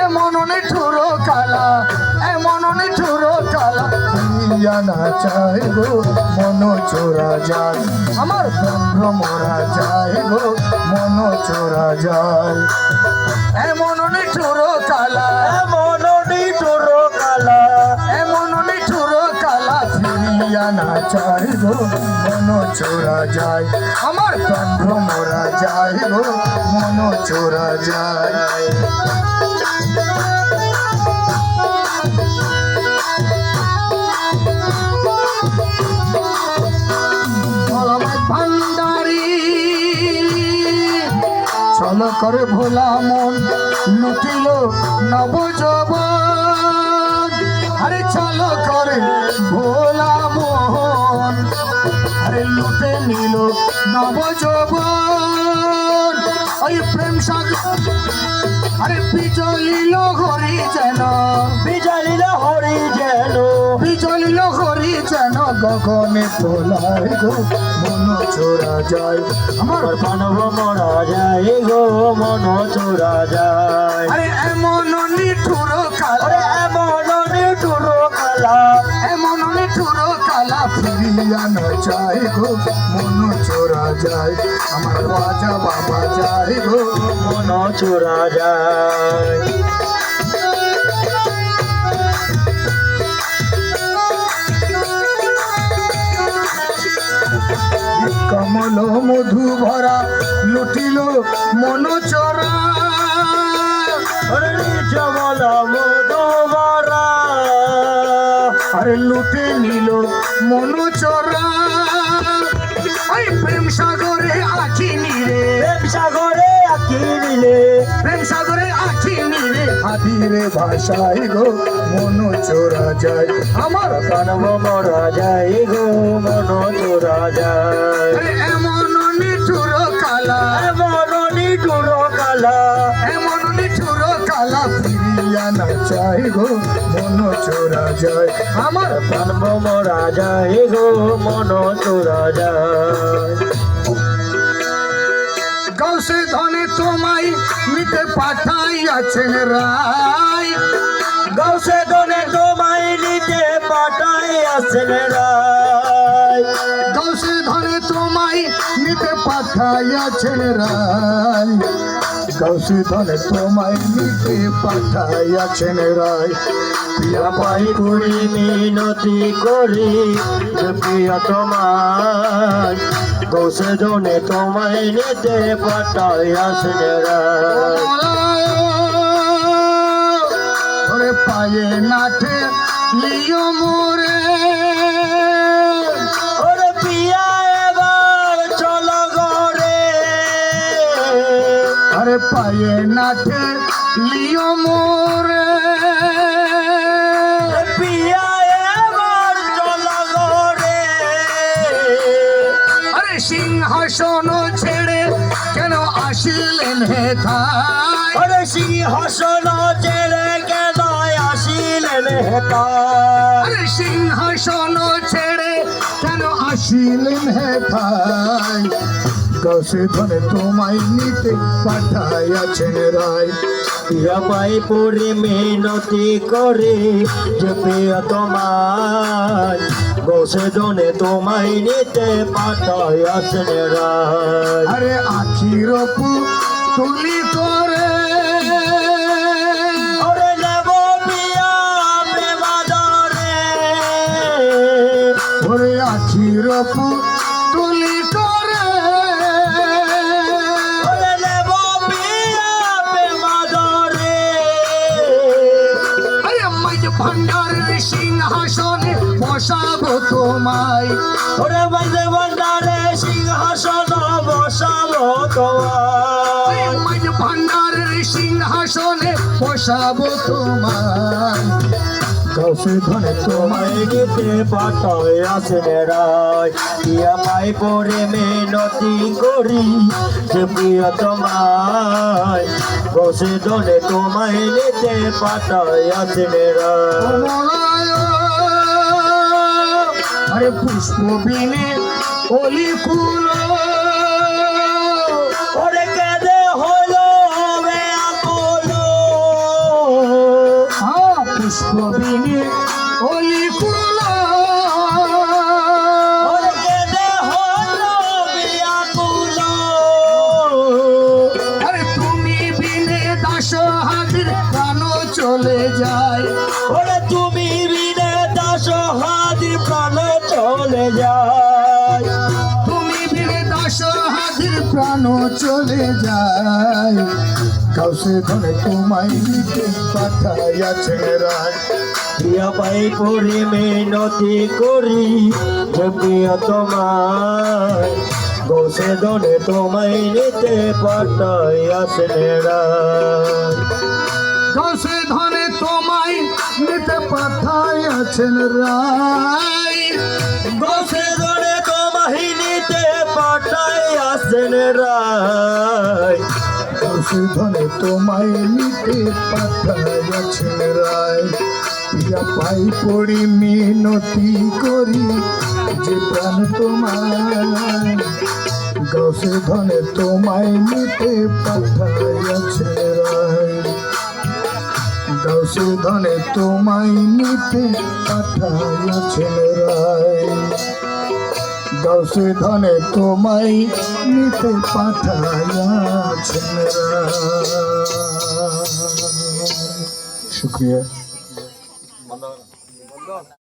Speaker 1: এমন নিঠুর কালা না চাইব মন চোরা যায় আমার প্রাণ মরা যায় গো মন চোরা যায় এমন নিঠুর কালা এমন নিঠুর কালা ফিরিয়া না চাইব মন চোরা যায় আমার প্রাণ মরা যায় গো মন চোরা যায় ভান্ডারি চল করে ভোলা মন লুটিল নব যৌবন আরে চল করে ভোলা মন আরে লুটে নিল নব যৌবন ওই প্রেম সাগর আরে বিজলিল হরি যেন বিজলিল হরি যেন গগনে তোলায় গো মন চোরা যায় আমার
Speaker 2: মানব মরা যায় গো মন চোরা যায়
Speaker 1: আরে এমন নিঠুর কালা এমন নিঠুর কালা ফিরিয়া না যায় গো মন চোরা যায় আমার বাজা বাবা যায় গো
Speaker 2: মন চোরা যায়
Speaker 1: আরে লুটে নিল মনোচরা ওই প্রেম সাগরে আছি নিরে
Speaker 2: প্রেম সাগরে আঁকি নিলে
Speaker 1: প্রেম সাগরে আছি নিরে হাতিরে ভাষায় গো মনোচরা যায় আমার
Speaker 2: প্রাণ মরা যায় গো মন চোরা যায়
Speaker 1: আরে এমন নিঠুর কালা
Speaker 2: এমন নিঠুর কালা
Speaker 1: এমন নিঠুর কালা ফিরিয়া না চাই গো মনোচরা যায় আমার
Speaker 2: প্রাণ মরা যায় গো মন চোরা যায়
Speaker 1: গৌসে ধনে তোমায় নিতে পাঠাইয়াছেন রায়
Speaker 2: গৌসে দনে তোমায় নিতে পাঠাই আসেন রায়
Speaker 1: গৌসে ধনে তোমায় নিতে পাঠাইয়াছেন রায় গৌসে ধনে তোমায় নিতে পাঠাইয়াছেন রায়
Speaker 2: প্রিয়া পাই করি মিনতি করি যে প্রিয়া তোমায় গৌসে দনে তোমায় নিতে পাঠাই আসেন রায়
Speaker 1: ওরে পায়ে নাঠে লিও মোরে
Speaker 2: ওরে প্রিয়া এবার চলো ঘরে
Speaker 1: আরে পায়ে নাঠে লিও মোরে
Speaker 2: প্রিয়া এবার চলো ঘরে
Speaker 1: আরে সিংহাসন ছেড়ে কেন আসিলেন হে থাই
Speaker 2: ওরে সিংহাসন ছেড়ে কেন আসিলেন হেতায়
Speaker 1: আরে সিংহাসন ছেড়ে কেন আসিলেন হে থাই গৌসে ধনে তোমায় নিতে পাঠাইয়াছেন রায়
Speaker 2: প্রিয়া পাই পড়ে মিনতি করে যে প্রিয়া তোমায় গৌসে দনে তোমায় নিতে পাঠাই আসেন রায়
Speaker 1: আরে আখির তুলি করে
Speaker 2: ওরে নেব প্রিয়া প্রেমাদরে
Speaker 1: ওরে আখির তুলি করে
Speaker 2: ওরে নেব প্রিয়া প্রেমাদরে
Speaker 1: আরে মাঝ ভান্ডারের সিংহাসনে বসাবো তোমায়
Speaker 2: ওরে বাইরে ভান্ডারে সিংহাসন বসাবো তোমায়
Speaker 1: মাঝ ভান্ডারের সিংহাসনে বসাবো তোমায় গৌসে ধনে তোমায়
Speaker 2: তোমায় নিতে পাঠাই আসেন রায় প্রিয়া পাই পরে মিনতি করি যে প্রিয় তোমায় বসে দলে তোমায় নিতে পাঠাই আসেন রায়
Speaker 1: কমলায় আরে পুষ্প বিনে অলি ফুল
Speaker 2: ওরে কেঁদে হলো বেআকুলো
Speaker 1: পুষ্প বিনে অলি ফুল
Speaker 2: ওরে কেঁদে হলো বেআকুলো
Speaker 1: আরে তুমি বিনে দাস হাজির প্রাণ চলে যায়
Speaker 2: ওরে তুমি বিনে দাস হাজির প্রাণ চলে যায়
Speaker 1: তুমি বিনে দাস হাজির প্রাণ চলে যায় গৌসে ধনে তোমায় নিতে পাঠাইয়াছেন রায়
Speaker 2: প্রিয়া পাই পড়ে মিনতি করি যে প্রিয় তোমায় গৌসে দনে তোমায় নিতে পাঠাই আসেন রায়
Speaker 1: গৌসে ধনে তোমায় নিতে পাঠাইয়াছেন রায়
Speaker 2: গৌসে দনে তোমায় নিতে পাঠাই আসেন রায়
Speaker 1: গৌসে ধনে তোমায় নিতে পাঠাইয়াছেন রায় প্রিয়া পাই পড়ি মিনতি করি যে প্রাণ তোমায় গৌসে ধনে তোমায় নিতে পাঠাইয়াছেন রায় গৌসে ধনে তোমায় নিতে পাঠাইয়াছেন রায় গৌসে ধনে তোমায় নিতে পাঠাইয়াছেন রায় শুক্রিয়া।